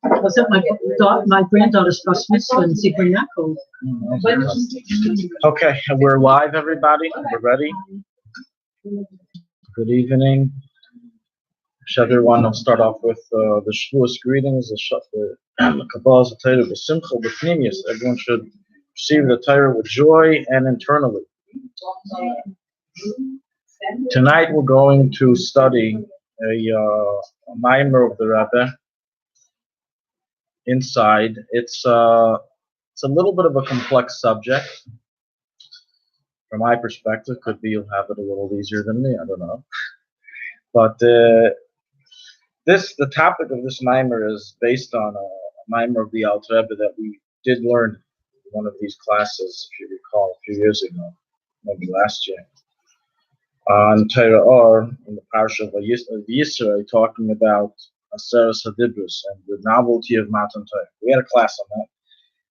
Was it my granddaughter's first mitzvah in Sikri Yaakov? Okay, we're live, everybody. We're ready. Good evening. Everyone, I'll start off with the Shavuos greetings, the Kabbalah's Torah, the Simcha, the Pnimius. Everyone should receive the Torah with joy and internally. Tonight we're going to study a mimer of the Rabbi. Inside, it's a little bit of a complex subject. From my perspective, could be you'll have it a little easier than me. I don't know, but the topic of this mimer is based on a mimer of the Alter Rebbe that we did learn in one of these classes, if you recall, a few years ago, maybe last year, on Torah Or in the Parsha of Yisrael, talking about Aseres Hadibros and the novelty of Matan Torah. We had a class on that.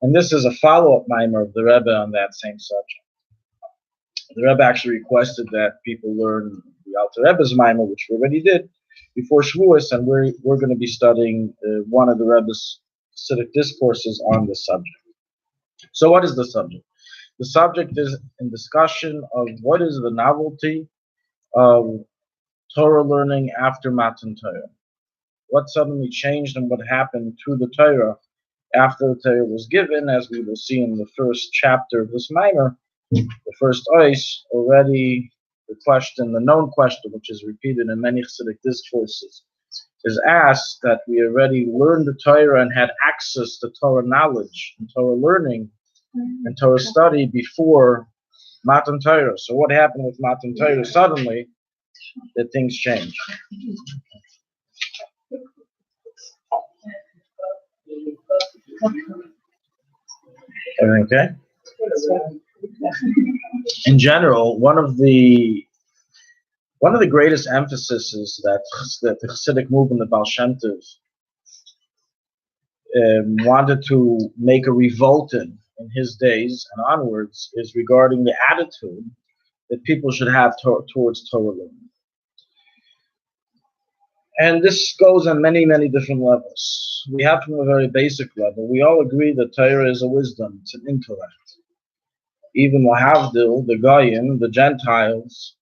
And this is a follow-up mimer of the Rebbe on that same subject. The Rebbe actually requested that people learn the Alter Rebbe's mimer, which we already did, before Shavuos, and we're going to be studying one of the Rebbe's Hasidic discourses on this subject. So what is the subject? The subject is in discussion of what is the novelty of Torah learning after Matan Torah. What suddenly changed and what happened to the Torah after the Torah was given, as we will see in the first chapter of this mimer, the first ois, already the known question, which is repeated in many Hasidic discourses, is asked that we already learned the Torah and had access to Torah knowledge and Torah learning and Torah study before Matan Torah. So what happened with Matan Torah? Suddenly, that things change. Everything okay? In general, one of the greatest emphases that the Hasidic movement, the Baal Shem Tov, wanted to make a revolt in his days and onwards is regarding the attitude that people should have towards Torah learning. And this goes on many, many different levels. We have from a very basic level. We all agree that Torah is a wisdom, it's an intellect. Even Lahavdil, the Goyim, the Gentiles,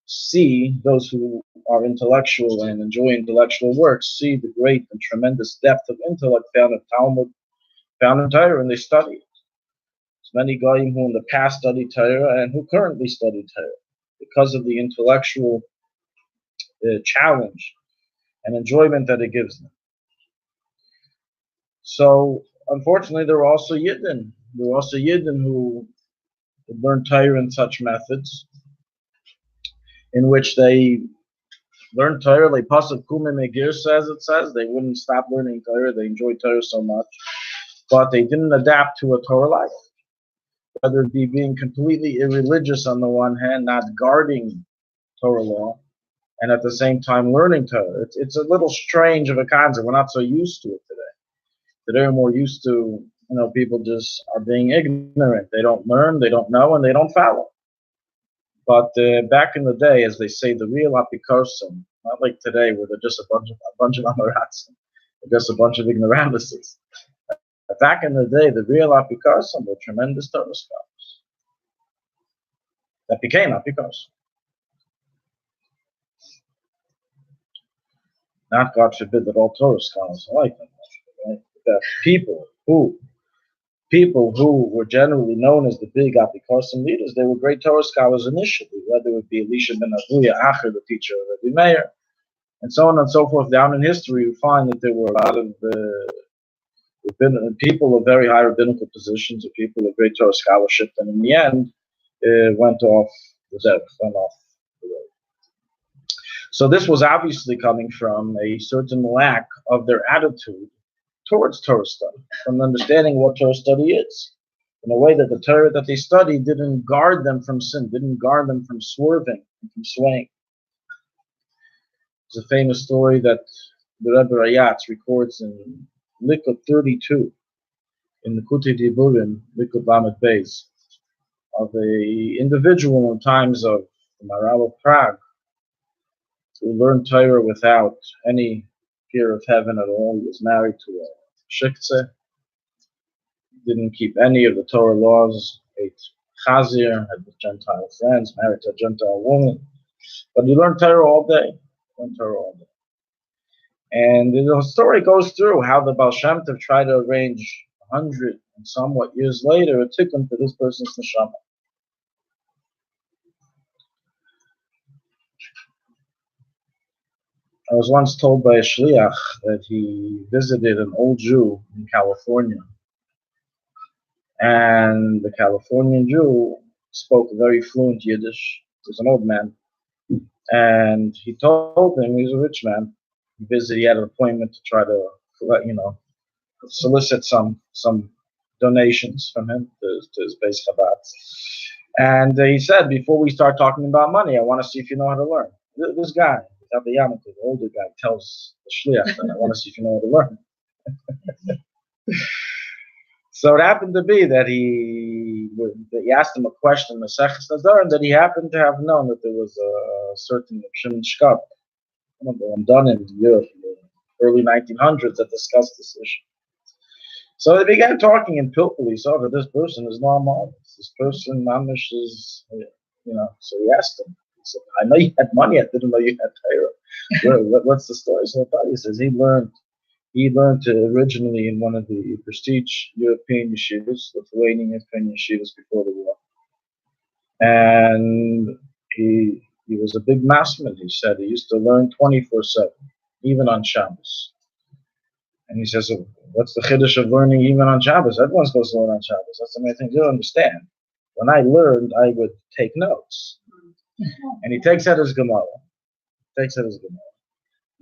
see, those who are intellectual and enjoy intellectual works, see the great and tremendous depth of intellect found in Talmud, found in Torah, and they study it. There's many Goyim who in the past studied Torah and who currently study Torah because of the intellectual challenge and enjoyment that it gives them. So, unfortunately, there are also Yidden. There are also Yidden who learn Torah in such methods, in which they learn Torah, like Pasuk Kume Megir says, they wouldn't stop learning Torah, they enjoyed Torah so much, but they didn't adapt to a Torah life. Whether it be being completely irreligious on the one hand, not guarding Torah law, and at the same time learning Torah. It's a little strange of a concept. We're not so used to it today. Today we're more used to, people just are being ignorant. They don't learn, they don't know, and they don't follow. But back in the day, as they say, the real apikosim, not like today where they're just a bunch of amaratsim, they're just a bunch of ignorantuses. Back in the day, the real apikosim were tremendous Torah scholars that became apikosim. Not, God forbid, that all Torah scholars are like them, right? That people who were generally known as the big apikosim leaders, they were great Torah scholars initially, whether it be Elisha ben Avuya, Acher, the teacher of Rabbi Meir, and so on and so forth. Down in history, you find that there were a lot of people of very high rabbinical positions, or people of great Torah scholarship, and in the end, went off the road. So this was obviously coming from a certain lack of their attitude towards Torah study, from understanding what Torah study is, in a way that the Torah that they studied didn't guard them from sin, didn't guard them from swerving and from swaying. There's a famous story that the Rebbe Rayatz records in Likud 32, in the Kuti Diburim, Likud Lamed Beis, of a individual in times of the Maharal of Prague, who learned Torah without any fear of heaven at all. He was married to a shiktzeh, didn't keep any of the Torah laws, ate chazir, had Gentile friends, married to a Gentile woman. But he learned Torah all day. And the story goes through how the Baal Shem Tov tried to arrange 100 and somewhat years later a tikkun for this person's neshama. I was once told by a shliach that he visited an old Jew in California. And the Californian Jew spoke very fluent Yiddish. He was an old man. And he told him he was a rich man. He had an appointment to try to, solicit some donations from him to his base Chabad. And he said, before we start talking about money, I want to see if you know how to learn. This guy, the older guy, tells the shliach that I want to see if you know how to learn. So it happened to be that he asked him a question, Maseches Nazar, and that he happened to have known that there was a certain Shimon Shkop, one of them done in the early 1900s, that discussed this issue. So they began talking, and Pilpul saw that this person is normal. This person, Mamish, is, So he asked him. He said, I know you had money, I didn't know you had Torah. What's the story? So he says he learned originally in one of the prestige European yeshivas, Lithuanian European yeshivas before the war. And he was a big massman, he said. He used to learn 24/7, even on Shabbos. And he says, what's the chiddush of learning even on Shabbos? Everyone's supposed to learn on Shabbos. That's the main thing you understand. When I learned, I would take notes. And he takes out his Gemara.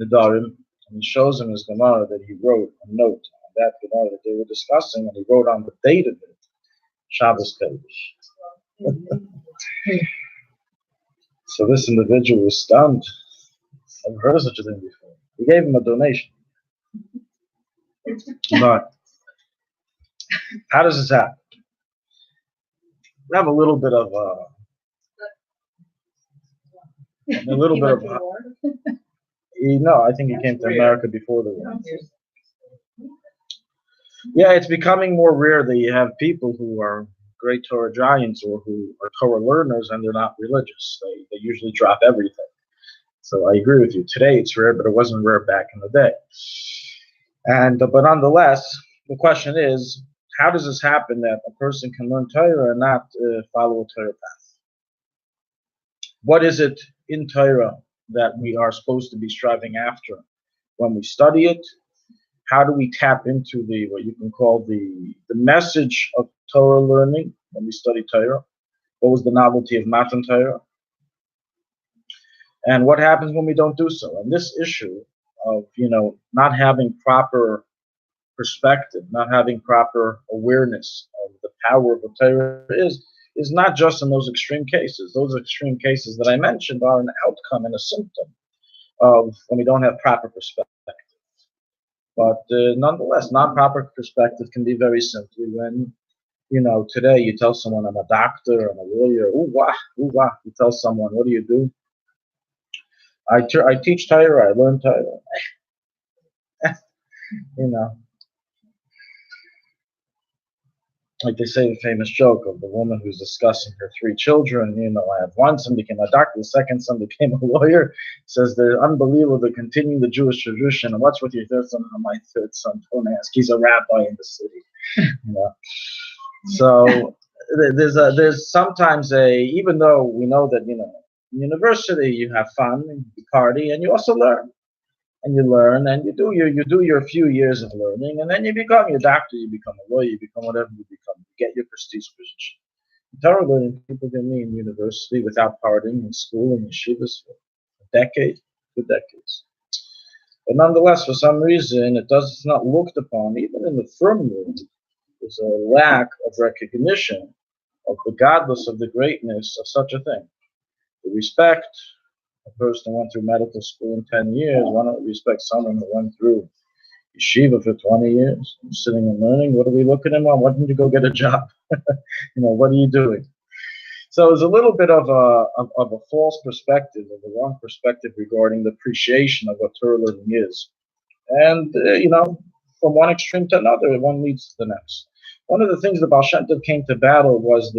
Nedarim, and he shows him his Gemara that he wrote a note on that Gemara that they were discussing, and he wrote on the date of it, Shabbos Kodesh. So this individual was stunned. I've never heard of such a thing before. He gave him a donation. But how does this happen? We have a little bit of I think he came to America before the war. Yeah, it's becoming more rare that you have people who are great Torah giants or who are Torah learners and they're not religious. They usually drop everything. So I agree with you. Today it's rare, but it wasn't rare back in the day. But nonetheless, the question is, how does this happen that a person can learn Torah and not follow a Torah path? What is it in Torah that we are supposed to be striving after when we study it? How do we tap into what you can call the message of Torah learning when we study Torah? What was the novelty of Matan Torah? And what happens when we don't do so? And this issue of not having proper perspective, not having proper awareness of the power of what Torah is not just in those extreme cases. Those extreme cases that I mentioned are an outcome and a symptom of when we don't have proper perspective. But nonetheless, non-proper perspective can be very simply when, today you tell someone I'm a doctor, I'm a lawyer, ooh wah. You tell someone, what do you do? I teach Torah, I learn Torah. Like they say the famous joke of the woman who's discussing her 3 children. I have one son became a doctor, the second son became a lawyer. Says they're unbelievable to continue the Jewish tradition. And what's with your third son? My third son, don't ask. He's a rabbi in the city. So there's sometimes even though we know that in university you have fun, you party, and you also learn. And you learn, and you do your few years of learning, and then you become your doctor, you become a lawyer, you become whatever you become. You get your prestige position. Torah learning people can be in university without partying, in school, in yeshivas for a decade, 2 decades. But nonetheless, for some reason, it's not looked upon, even in the firm world. There's a lack of recognition of the godless, of the greatness of such a thing. The respect. A person who went through medical school in 10 years, why don't we respect someone who went through yeshiva for 20 years, sitting and learning? What are we looking at? Why didn't you go get a job? What are you doing? So there's a little bit of a false perspective, of a wrong perspective regarding the appreciation of what Torah learning is. And, from one extreme to another. One leads to the next. One of the things the Baal Shem Tov came to battle was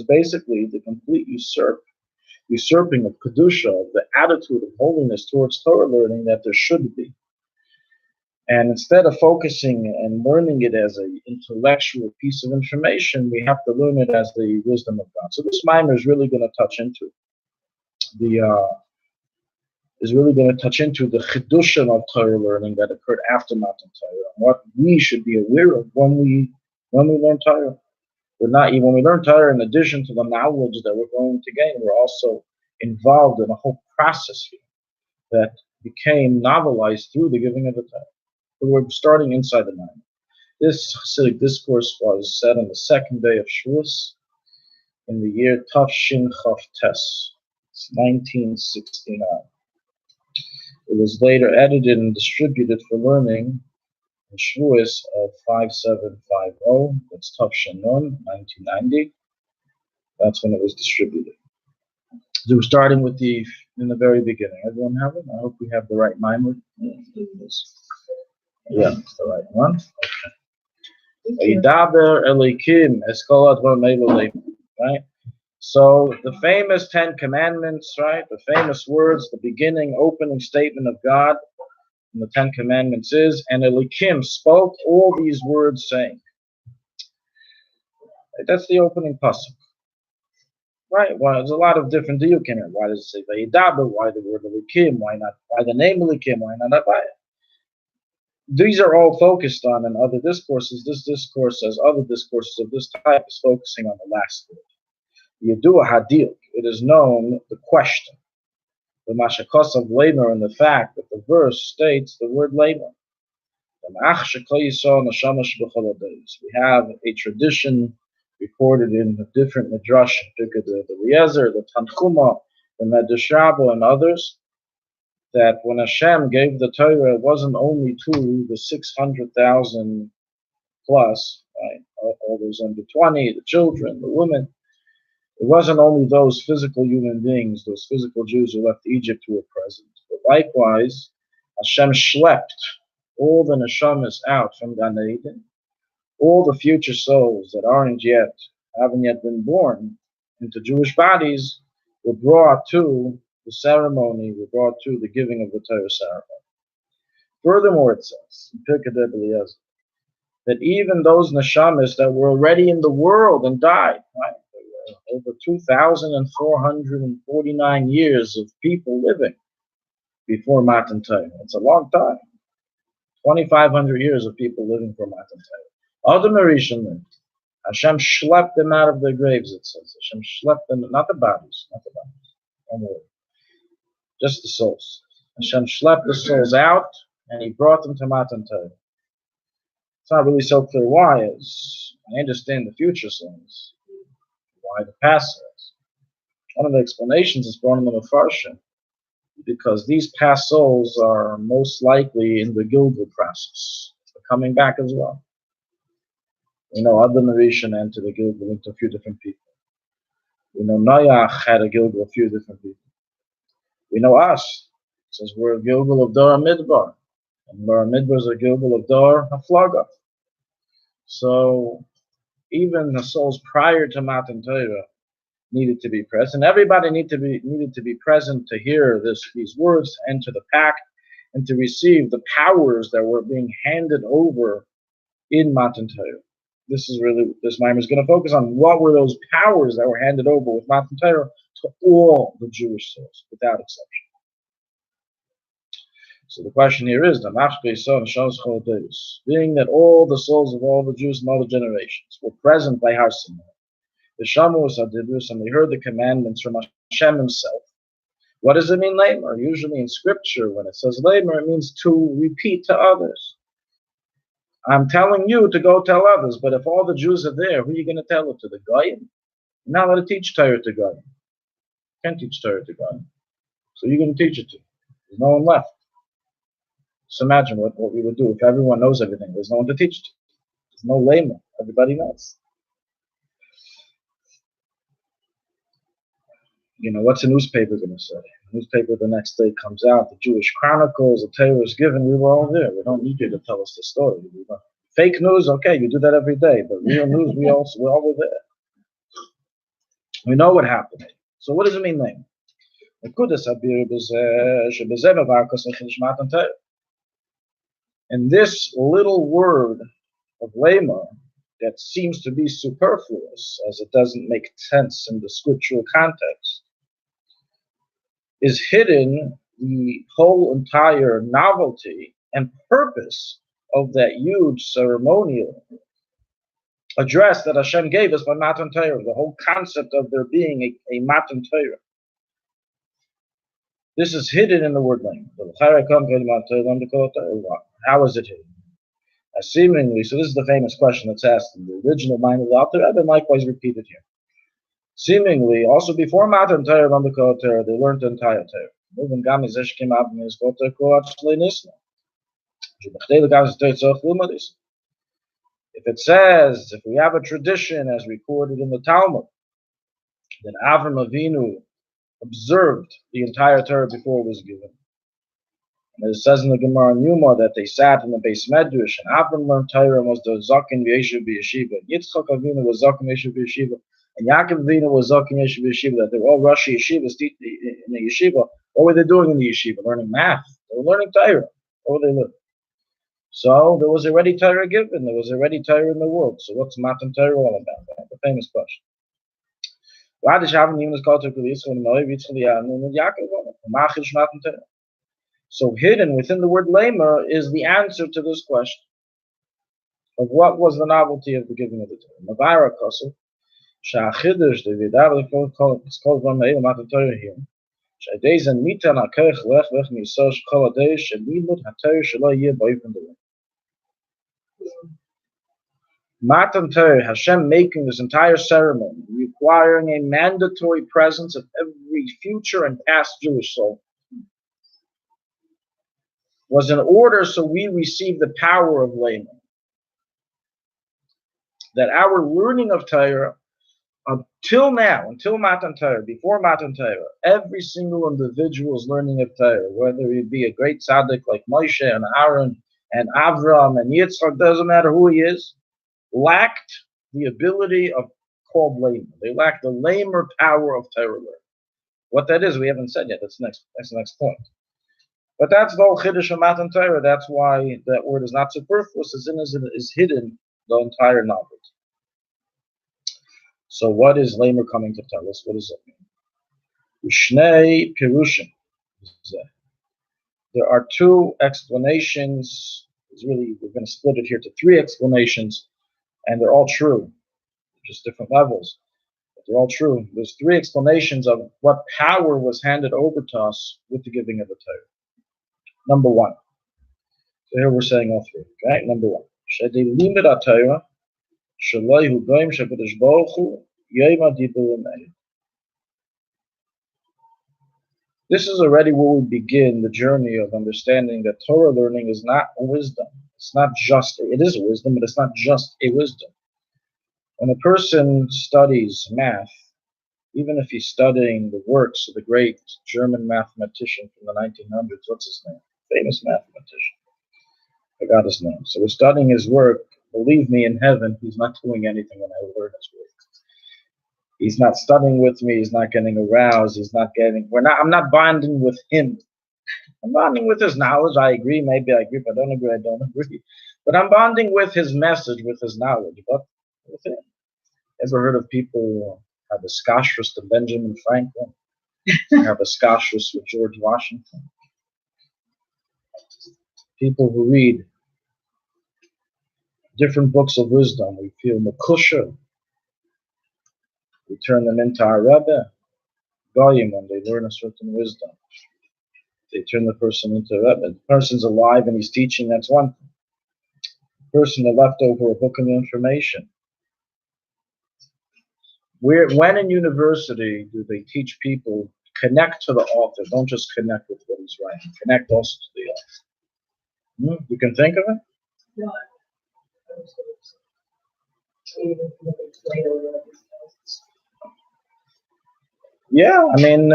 basically the complete usurping of Kedusha, of the attitude of holiness towards Torah learning that there should be. And instead of focusing and learning it as an intellectual piece of information, we have to learn it as the wisdom of God. So this mimer is really going to touch into the chiddushim of Torah learning that occurred after Matan Torah, and what we should be aware of when we learn Torah. When we learn Torah, in addition to the knowledge that we're going to gain, we're also involved in a whole process here that became novelized through the giving of the Torah. We're starting inside the mind. This Hasidic discourse was said on the second day of Shavuos in the year Tafshin Chav Tes, 1969. It was later edited and distributed for learning in Shavuos of 5750. That's Tafshin Nun, 1990. That's when it was distributed. So we're starting with in the very beginning. Everyone have it? I hope we have the right mimer. Yeah, it's the right one. Okay. Right? So the famous 10 Commandments, right? The famous words, the beginning, opening statement of God in the 10 Commandments is, and Elikim spoke all these words saying. Right? That's the opening pasuk. Right? Well, there's a lot of different diuk in it. Why does it say Vayidaber? Why the word Elikim? Why not? Why the name Elikim? Why not Abaya? These are all focused on in other discourses. This discourse, as other discourses of this type, is focusing on the last word. Yedua hadil. It is known the question. The mashakos of labor and the fact that the verse states the word labor. We have a tradition recorded in the different midrash, the Eliezer, the Tanchuma, the Medrash Rabbah, and others, that when Hashem gave the Torah, it wasn't only to the 600,000 plus, right, all those under 20, the children, the women. It wasn't only those physical human beings, those physical Jews who left Egypt who were present, but likewise, Hashem schlepped all the neshamas out from Gan Eden, all the future souls that haven't yet been born into Jewish bodies, were brought to the ceremony, were brought to the giving of the Torah ceremony. Furthermore, it says in Pirkei Eliezer that even those neshamas that were already in the world and died, right? There were over 2,449 years of people living before Matan Torah. It's a long time. 2,500 years of people living for Matan Torah. Other Mauritian lived. Hashem schlepped them out of their graves, it says. Hashem schlepped them, not the bodies. Don't worry. Just the souls. Hashem schlepped the souls out, and He brought them to Matan Torah. It's not really so clear why. I understand the future souls, why the past souls. One of the explanations is brought in the Parsha, because these past souls are most likely in the Gilgul process. They're coming back as well. We know Adam Rishon entered the Gilgul into a few different people. We know Noach had a Gilgul, a few different people. We know us. It says we're a Gilgul of Dor Midbar. And Dor Midbar is a Gilgul of Dor Haflaga. So even the souls prior to Matan Torah needed to be present. Everybody needed to be present to hear these words, to enter the pact, and to receive the powers that were being handed over in Matan Torah. This mimer is going to focus on what were those powers that were handed over with Matan Torah to all the Jewish souls, without exception. So the question here is, being that all the souls of all the Jews in all the generations were present by Har Sinai, the Shamus Adidus, and they heard the commandments from Hashem Himself. What does it mean, lamer? Usually in Scripture, when it says lamer, it means to repeat to others. I'm telling you to go tell others, but if all the Jews are there, who are you going to tell it to? The Goyim? You're not allowed to teach Torah to Goyim. You can't teach Torah to Goyim. So you're going to teach it to. There's no one left. Just imagine what we would do if everyone knows everything. There's no one to teach it to. There's no layman. Everybody knows. You know, what's a newspaper going to say? newspaper the next day comes out, the Jewish Chronicles, the Torah is given, we were all there. We don't need you to tell us the story. Fake news, okay, you do that every day, but real news, we all were there. We know what happened. So what does it mean then? And this little word of lema that seems to be superfluous, as it doesn't make sense in the scriptural context, is hidden the whole entire novelty and purpose of that huge ceremonial address that Hashem gave us by Matan Torah, the whole concept of there being a Matan Torah. This is hidden in the word lema. How is it hidden? Seemingly, so this is the famous question that's asked in the original mind of the author, and likewise repeated here. Seemingly, also before Matan Torah, they learned the entire Torah. If it says, if we have a tradition as recorded in the Talmud, that Avram Avinu observed the entire Torah before it was given. And it says in the Gemara in Yuma that they sat in the Beis Medrash, and Avram learned Torah and was the Zaken V'Yeshiv B'Yeshiva. Yitzchak Avinu was Zaken V'Yeshiv B'Yeshiva, and Yaakov Avinu was Zaken V'Yeshiv B'Yeshiva. That they were all Rashi Yeshivas in the Yeshiva. What were they doing in the Yeshiva? Learning math. They were learning Torah. What were they learning? So there was already Torah given. There was already Torah in the world. So what's Matan Torah all about? That? The famous question. So hidden within the word lema is the answer to this question of what was the novelty of the giving of the Torah. Matan Torah, Hashem making this entire ceremony, requiring a mandatory presence of every future and past Jewish soul, was in order so we receive the power of lema. That our learning of Torah, until now, until Matan Torah, before Matan Torah, every single individual's learning of Torah, whether he be a great tzaddik like Moshe and Aaron and Avram and Yitzchak, doesn't matter who he is, lacked the ability of called lema. They lacked the lamer power of Torah learning. What that is, we haven't said yet. That's the next point. But that's the whole Chiddush of Matan Torah. That's why that word is not superfluous, is hidden the entire novelty. So what is lamer coming to tell us? What does that mean? Ushnei Pirushim. There are two explanations. We're going to split it here to three explanations, and they're all true, just different levels. But they're all true. There's three explanations of what power was handed over to us with the giving of the Torah. Number one. So here we're saying all three. Okay? Number one. This is already where we begin the journey of understanding that Torah learning is not a wisdom. It's not just, it is a wisdom, but it's not just a wisdom. When a person studies math, even if he's studying the works of the great German mathematician from the 1900s, what's his name? Famous mathematician. I forgot his name. So we're studying his work. Believe me, in heaven, he's not doing anything when I learn his work. He's not studying with me. He's not getting aroused. I'm not bonding with him. I'm bonding with his knowledge. I agree. Maybe I agree. If I don't agree, I don't agree. But I'm bonding with his message, with his knowledge. But with him. Ever heard of people who have a scotchrus to Benjamin Franklin? Have a scotchrus with George Washington? People who read different books of wisdom, we feel makusha. We turn them into our Rebbe. Goyim, when they learn a certain wisdom, they turn the person into a Rebbe. The person's alive and he's teaching, that's one thing. The person that left over a book of information. When in university do they teach people connect to the author? Don't just connect with what he's writing. Connect also to the author. You can think of it? No. Yeah, I mean,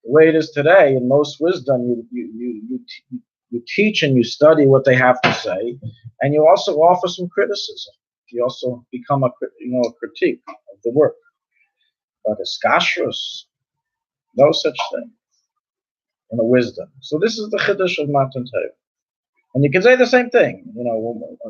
The way it is today, in most wisdom, you teach and you study what they have to say, and you also offer some criticism. You also become a critique of the work. But as kashrus, no such thing in a wisdom. So this is the chiddush of Matan Torah. And you can say the same thing.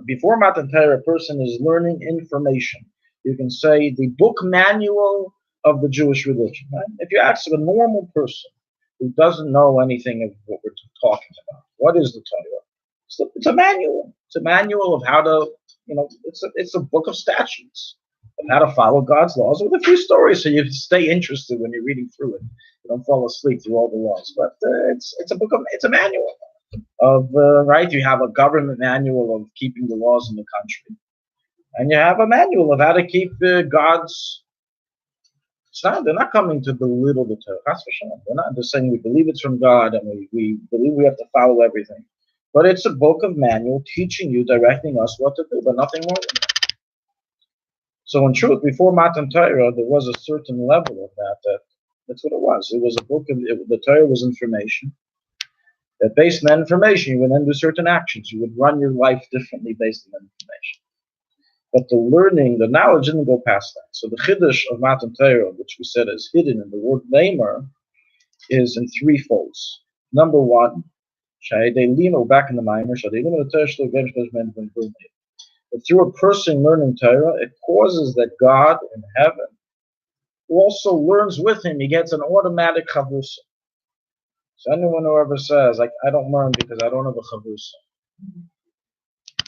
Before Matan Torah, a person is learning information. You can say the book manual of the Jewish religion. Right? If you ask a normal person who doesn't know anything of what we're talking about, what is the Torah? It's a manual. It's a manual of how to, it's a book of statutes of how to follow God's laws with a few stories, so you stay interested when you're reading through it. You don't fall asleep through all the laws. But it's a manual of right. You have a government manual of keeping the laws in the country, and you have a manual of how to keep God's. They're not coming to belittle the Torah. That's for sure. They're not just saying we believe it's from God and we believe we have to follow everything. But it's a book of manual teaching you, directing us what to do, but nothing more than that. So in truth, before Matan Torah, there was a certain level of that's what it was. It was a book of the Torah was information. That based on that information, you would then do certain actions. You would run your life differently based on that information. But the learning, the knowledge didn't go past that. So the chiddush of Matan Torah, which we said is hidden in the word lamer, is in three folds. Number one, back in the Maimer, that through a person learning Torah, it causes that God in heaven also learns with him. He gets an automatic chavrusa. So anyone who ever says, I don't learn because I don't have a chavrusa.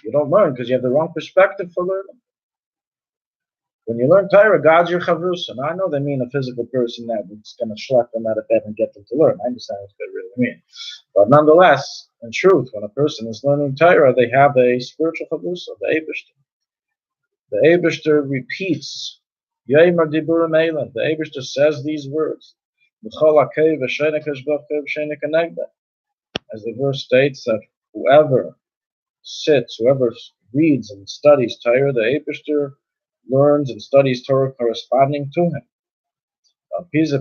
You don't learn because you have the wrong perspective for learning. When you learn Torah, God's your chavrusa. Now I know they mean a physical person that's going to schlep them out of bed and get them to learn. I understand what they really mean. But nonetheless, in truth, when a person is learning Torah, they have a spiritual chavrusa, the Eibishter. The Eibishter repeats, Yemer Dibur Meilen. The Eibishter says these words. As the verse states that whoever reads and studies Torah, the Eibishter learns and studies Torah corresponding to him. Based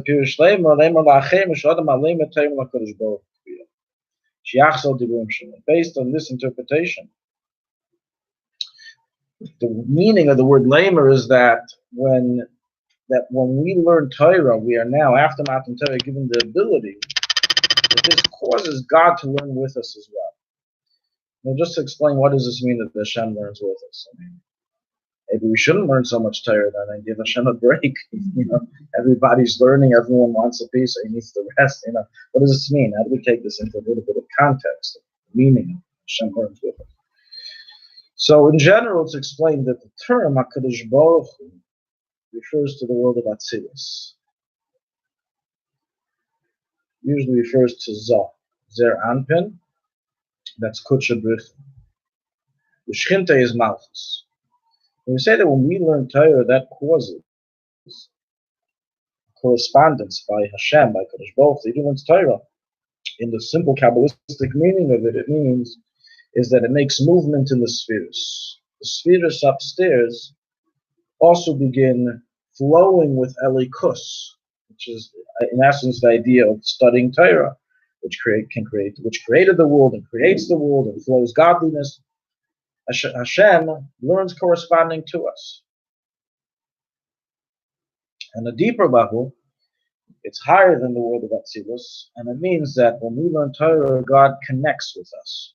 on this interpretation, the meaning of the word lamer is that when we learn Torah, we are now, after Matan Torah, given the ability that this causes God to learn with us as well. Now, just to explain, what does this mean that Hashem learns with us? Maybe we shouldn't learn so much Torah then and give Hashem a break. Everybody's learning, everyone wants a piece, so he needs to rest. What does this mean? How do we take this into a little bit of context, the meaning of Hashem learns with us? So in general, it's explained that the term HaKadosh Baruch Hu refers to the world of Atzilus. Usually refers to Zer Anpin, that's Kutsha Brich. The Shchinte is Malchus. When we say that when we learn Torah, that causes correspondence by Hashem, by Kadosh Baruch Hu, even when it's Torah, in the simple Kabbalistic meaning of it, it means is that it makes movement in the spheres. The spheres upstairs also begin flowing with Elikus, which is in essence the idea of studying Torah, which created the world and creates the world and flows godliness. Hashem learns corresponding to us. On a deeper level, it's higher than the world of Atzilus, and it means that when we learn Torah, God connects with us.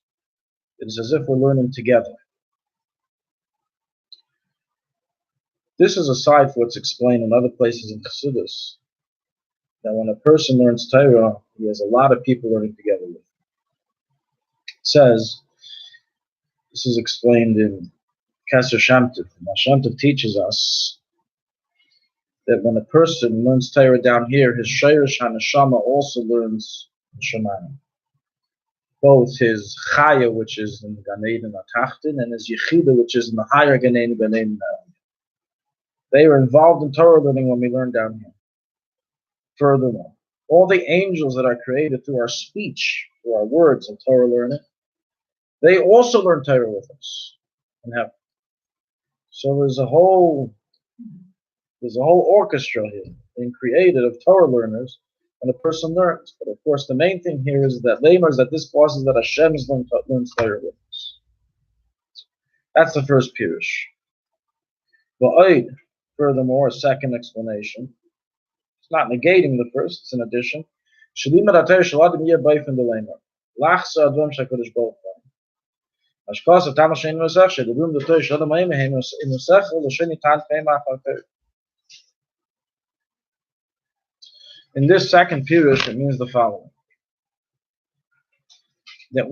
It is as if we're learning together. This is aside for what's explained in other places in Chassidus, that when a person learns Torah, he has a lot of people learning together with him. It says, this is explained in Kasser Shamtiv. Shamtiv teaches us that when a person learns Torah down here, his Shayrish HaNeshama also learns Shemayim. Both his Chaya, which is in the Gan Eden HaTachtin, and his Yechida, which is in the higher Gan Eden, they are involved in Torah learning when we learn down here. Furthermore, all the angels that are created through our speech, through our words and Torah learning, they also learn Torah with us in heaven. So there's a whole orchestra here being created of Torah learners when a person learns. But of course, the main thing here is that lemurs, that this causes that Hashem learns Torah with us. That's the first pirush. V'oid, furthermore, a second explanation. It's not negating the first; it's an addition. Shalimad HaTorah shaladim yeh b'ofen de'lemur. Lachsa adom shakadosh baruch hu. Ashkas atam shein nosach shedibum the Torah shaladim yeh mehem nosach l'sheni tan feim achar. In this second pirush, it means the following: that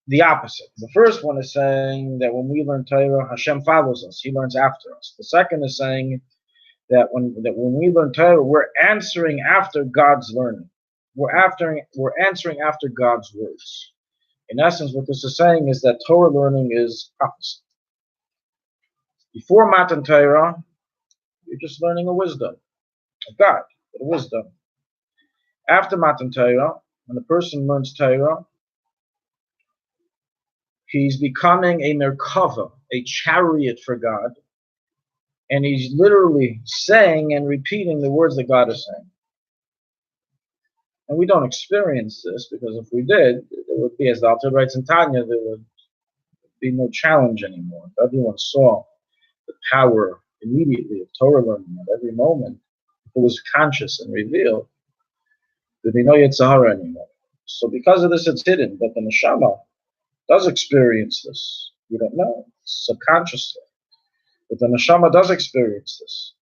the opposite. The first one is saying that when we learn Torah, Hashem follows us; He learns after us. The second is saying that when we learn Torah, we're answering after God's learning. We're answering after God's words. In essence, what this is saying is that Torah learning is opposite. Before Matan Torah, you're just learning a wisdom of God, a wisdom. After Matan Torah, when a person learns Torah, he's becoming a merkava, a chariot for God, and he's literally saying and repeating the words that God is saying. And we don't experience this, because if we did, it would be, as the author writes in Tanya, there would be no challenge anymore. If everyone saw the power immediately of Torah learning at every moment, if it was conscious and revealed, there'd be no Yetzirah anymore. So because of this, it's hidden, but the neshama does experience this. You don't know, subconsciously. But the neshama does experience this.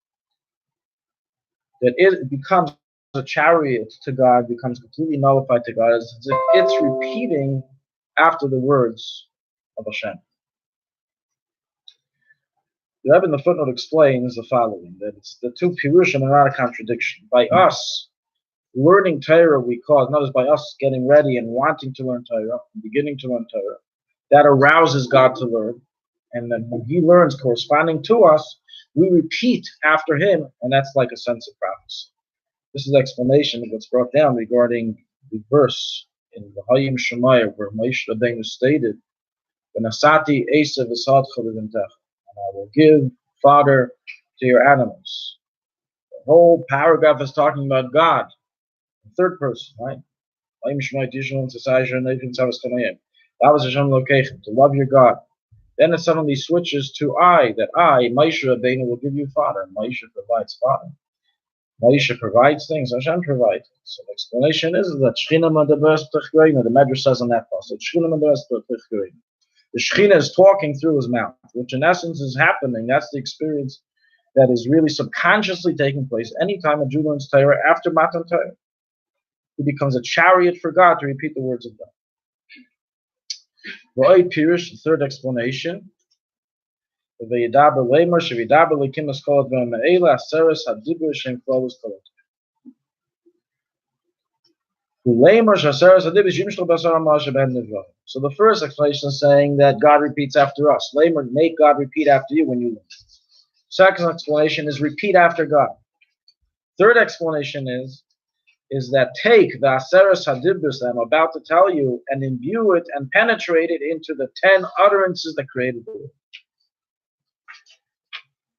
That it becomes a chariot to God, becomes completely nullified to God, as if it's repeating after the words of Hashem. The Rabbi in the footnote explains the following: that it's the two pirushim are not a contradiction. By us learning Torah, we cause, not as by us getting ready and wanting to learn Torah, and beginning to learn Torah, that arouses God to learn. And then when He learns corresponding to us, we repeat after Him, and that's like a sense of prophecy. This is the explanation of what's brought down regarding the verse in the Hayim Shemaya, where Moshe Rabbeinu stated, "V'nasati esav v'sad chalivimtech," and I will give fodder to your animals. The whole paragraph is talking about God, the third person, right? Hayim Shemaya Tishon Tzasai Shanayim Tzavas Tanayim. That was Hashem Lokechem, to love your God. Then it suddenly switches to that I, Moshe Rabbeinu, will give you fodder. Moshe provides fodder. Moshe provides things, Hashem provides. So the explanation is that Shechina Madabas Techreina, the Medrash says on that passage, Shechina Madabas Techreina. The Shechina is talking through his mouth, which in essence is happening. That's the experience that is really subconsciously taking place anytime a Jew learns Torah after Matan Torah. He becomes a chariot for God to repeat the words of God. V'oid Pirush, the third explanation. V'yidaber lemer shevidaber lekim eskolot v'me'ela aseres hadibur shem klovus kolot. V'lemer shaseres hadibur yimshel basar ha'moshe ben nevah. So the first explanation is saying that God repeats after us. Lemer, make God repeat after you when you learn. Second explanation is repeat after God. Third explanation is that take the Aseres Hadibus that I'm about to tell you and imbue it and penetrate it into the 10 utterances that created the world.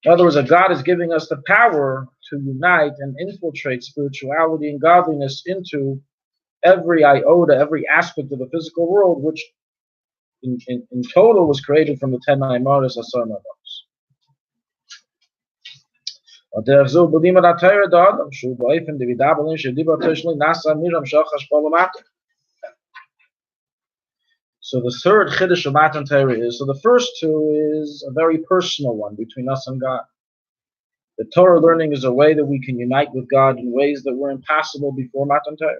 In other words, that God is giving us the power to unite and infiltrate spirituality and godliness into every iota, every aspect of the physical world, which in total was created from the 10 Maimoros Asar Maimoros. So the third Chiddush of Matan Torah is, so the first two is a very personal one between us and God. The Torah learning is a way that we can unite with God in ways that were impossible before Matan Torah.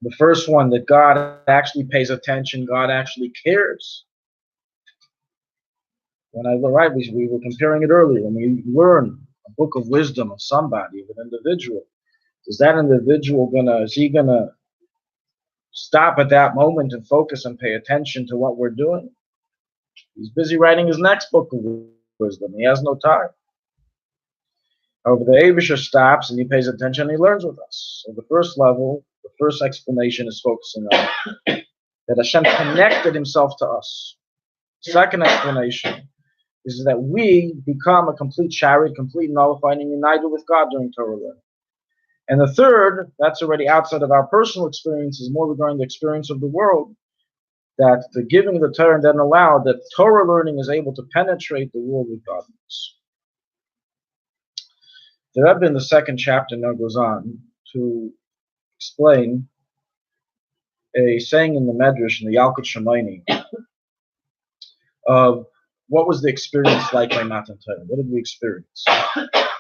The first one, that God actually pays attention, God actually cares. When we were comparing it earlier. When we learn a book of wisdom of somebody, of an individual, is that individual is he gonna stop at that moment and focus and pay attention to what we're doing? He's busy writing his next book of wisdom. He has no time. However, the Eibusher stops and he pays attention and he learns with us. So the first level, the first explanation is focusing on that Hashem connected Himself to us. Second explanation, is that we become a complete chariot, complete nullified and united with God during Torah learning. And the third, that's already outside of our personal experience, is more regarding the experience of the world, that the giving of the Torah and then allowed that Torah learning is able to penetrate the world with godliness. The Rebbe in the second chapter now goes on to explain a saying in the Medrash, in the Yalkut Shemaini, of what was the experience like by Matan Torah? What did we experience?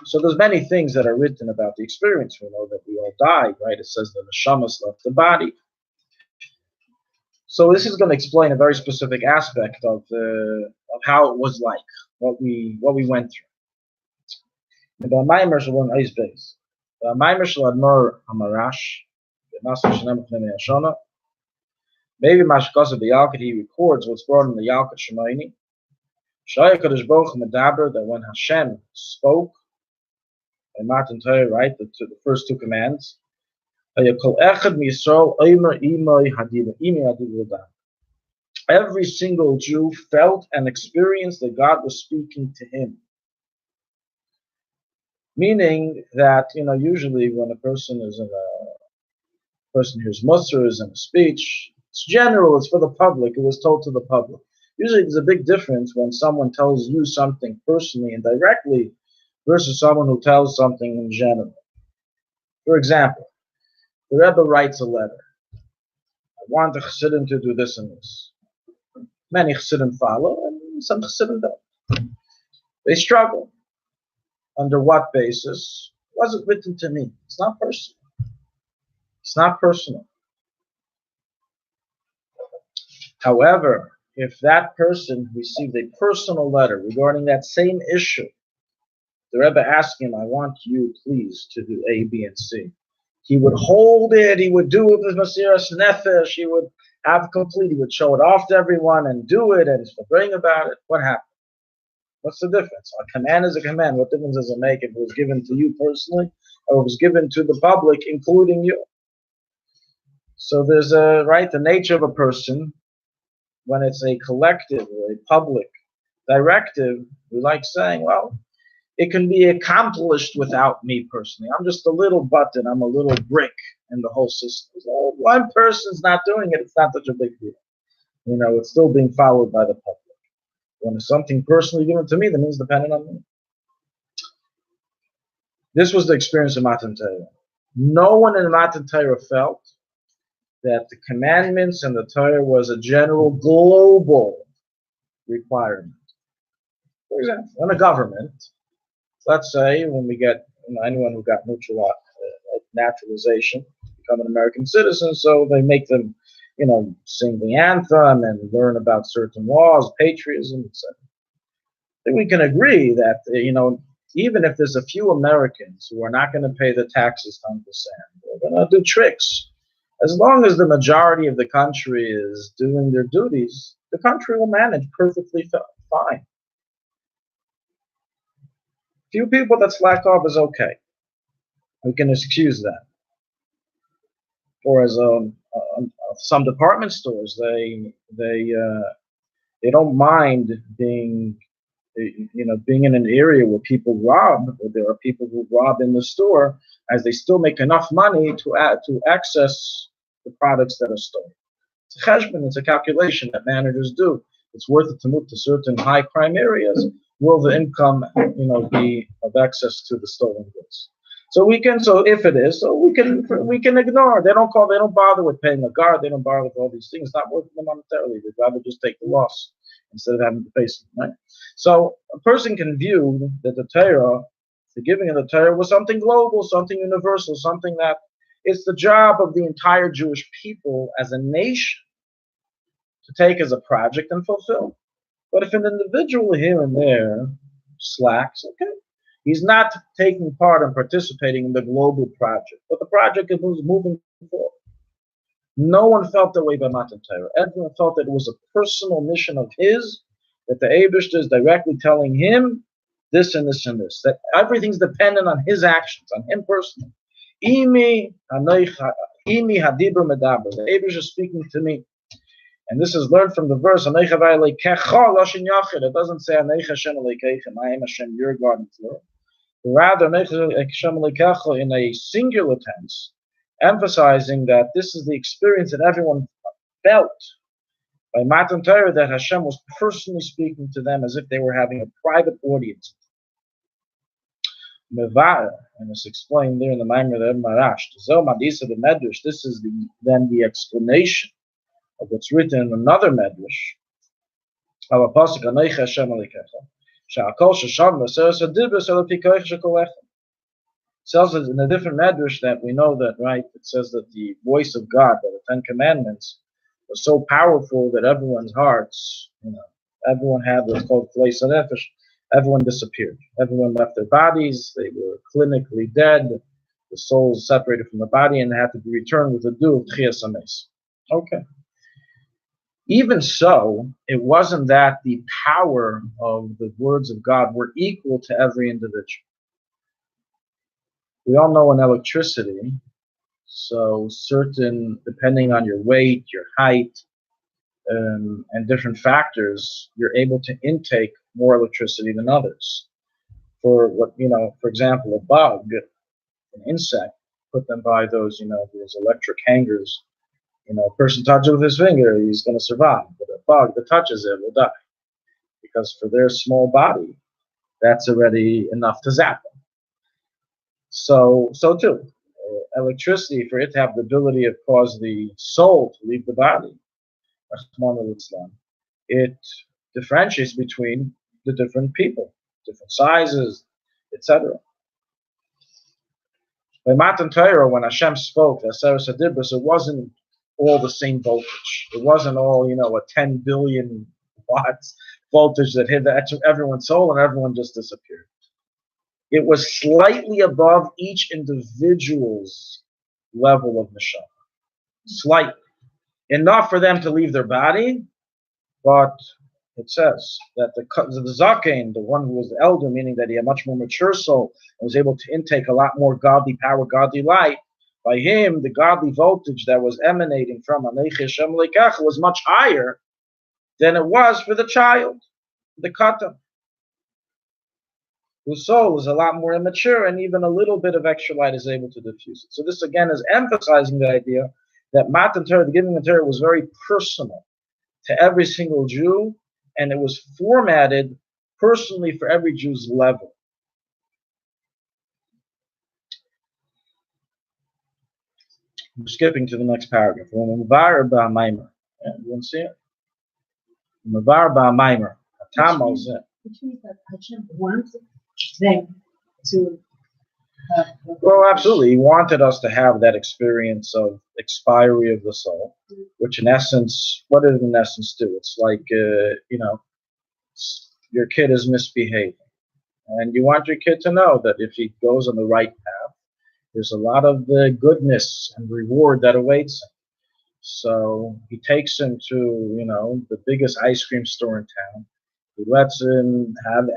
So there's many things that are written about the experience. We know that we all died, right? It says the neshamas left the body. So this is going to explain a very specific aspect of how it was like, what we went through. The Maimer Shalom Eis Beis. The Maimer Shalom Admor Hamarash, the Naso Shenem Pnei Hashana. Maybe Mashkasa B'Yalkut, he records what's brought in the Yalkut Shemaini. Shaya Kadosh Baruch Hu Medaber, that when Hashem spoke, in Matan Torah, right, the first two commands, every single Jew felt and experienced that God was speaking to him. Meaning that, usually when a person hears Musar, is in a speech, it's general, it's for the public, it was told to the public. Usually there's a big difference when someone tells you something personally and directly versus someone who tells something in general. For example, the Rebbe writes a letter. I want the Chassidim to do this and this. Many Chassidim follow, and some Chassidim don't. They struggle. Under what basis? It wasn't written to me. It's not personal. It's not personal. However, if that person received a personal letter regarding that same issue, the Rebbe asked him, I want you, please, to do A, B, and C. He would hold it, he would do it with Masiras Nefesh, he would he would show it off to everyone and do it and bring about it. What happened? What's the difference? A command is a command. What difference does it make if it was given to you personally or it was given to the public, including you? So there's the nature of a person, when it's a collective or a public directive, we like saying, well, it can be accomplished without me personally. I'm just a little button. I'm a little brick in the whole system. So one person's not doing it. It's not such a big deal. It's still being followed by the public. When it's something personally given to me, that means dependent on me. This was the experience of Matan Torah. No one in Matan Torah felt that the commandments and the Torah was a general global requirement. For example, in a government, let's say when we get anyone who got naturalization, become an American citizen, so they make them, sing the anthem and learn about certain laws, patriotism, etc. I think we can agree that, even if there's a few Americans who are not going to pay the taxes 10%, they're going to do tricks. As long as the majority of the country is doing their duties, the country will manage perfectly fine. Few people that slack off is okay. We can excuse that. Or as some department stores, they don't mind being in an area where people rob, or there are people who rob in the store, as they still make enough money to access the products that are stolen. It's a cheshbon, it's a calculation that managers do. It's worth it to move to certain high crime areas. Will the income, be of access to the stolen goods? So if it is, we can ignore. They don't bother with paying a guard. They don't bother with all these things. It's not worth them monetarily. They'd rather just take the loss instead of having to pay something, right? So a person can view that the Torah, the giving of the Torah, was something global, something universal, something that it's the job of the entire Jewish people as a nation to take as a project and fulfill. But if an individual here and there slacks, okay, he's not taking part and participating in the global project, but the project is moving forward. No one felt that way by Matan Torah. Everyone felt that it was a personal mission of his, that the Eibishter is directly telling him this and this and this, that everything's dependent on his actions, on him personally. Imi hadibur medaber. The Eibishter is speaking to me. And this is learned from the verse, it doesn't say, I am Hashem, your God, in plural. Rather, in a singular tense, emphasizing that this is the experience that everyone felt by Matan Torah, that Hashem was personally speaking to them as if they were having a private audience. Mevar, and it's explained there in the Maimer of Marash. This is then the explanation of what's written in another Medrash. Tells us in a different Medrash that we know that, right? It says that the voice of God, that the Ten Commandments, was so powerful that everyone's hearts, everyone had what's called place and nefesh. Everyone disappeared. Everyone left their bodies. They were clinically dead. The souls separated from the body and had to be returned with the dew of Tchias Hames. Okay. Even so, it wasn't that the power of the words of God were equal to every individual. We all know in electricity, so certain, depending on your weight, your height, and different factors, you're able to intake more electricity than others. For example, a bug, an insect, put them by those electric hangers. A person touches it with his finger, he's going to survive. But a bug that touches it will die. Because for their small body, that's already enough to zap them. So too, electricity, for it to have the ability to cause the soul to leave the body, it differentiates between the different people, different sizes, etc. By Matan Torah, when Hashem spoke, it wasn't all the same voltage. It wasn't all, a 10 billion watts voltage that hit everyone's soul and everyone just disappeared. It was slightly above each individual's level of neshama. Slightly. Enough for them to leave their body, but it says that the Zaken, the one who was the elder, meaning that he had much more mature soul, and was able to intake a lot more godly power, godly light, by him, the godly voltage that was emanating from Aneich Hashem Leikecha was much higher than it was for the child, the katan, whose soul is a lot more immature, and even a little bit of extra light is able to diffuse it. So this again is emphasizing the idea that Matan Torah, the giving of Torah, was very personal to every single Jew, and it was formatted personally for every Jew's level. I'm skipping to the next paragraph. You want to see it? Which means that Hashem wants them to. Well, absolutely. He wanted us to have that experience of expiry of the soul, which in essence, what did it in essence do? It's like, your kid is misbehaving. And you want your kid to know that if he goes on the right path, there's a lot of goodness and reward that awaits him. So he takes him to, the biggest ice cream store in town. He lets him have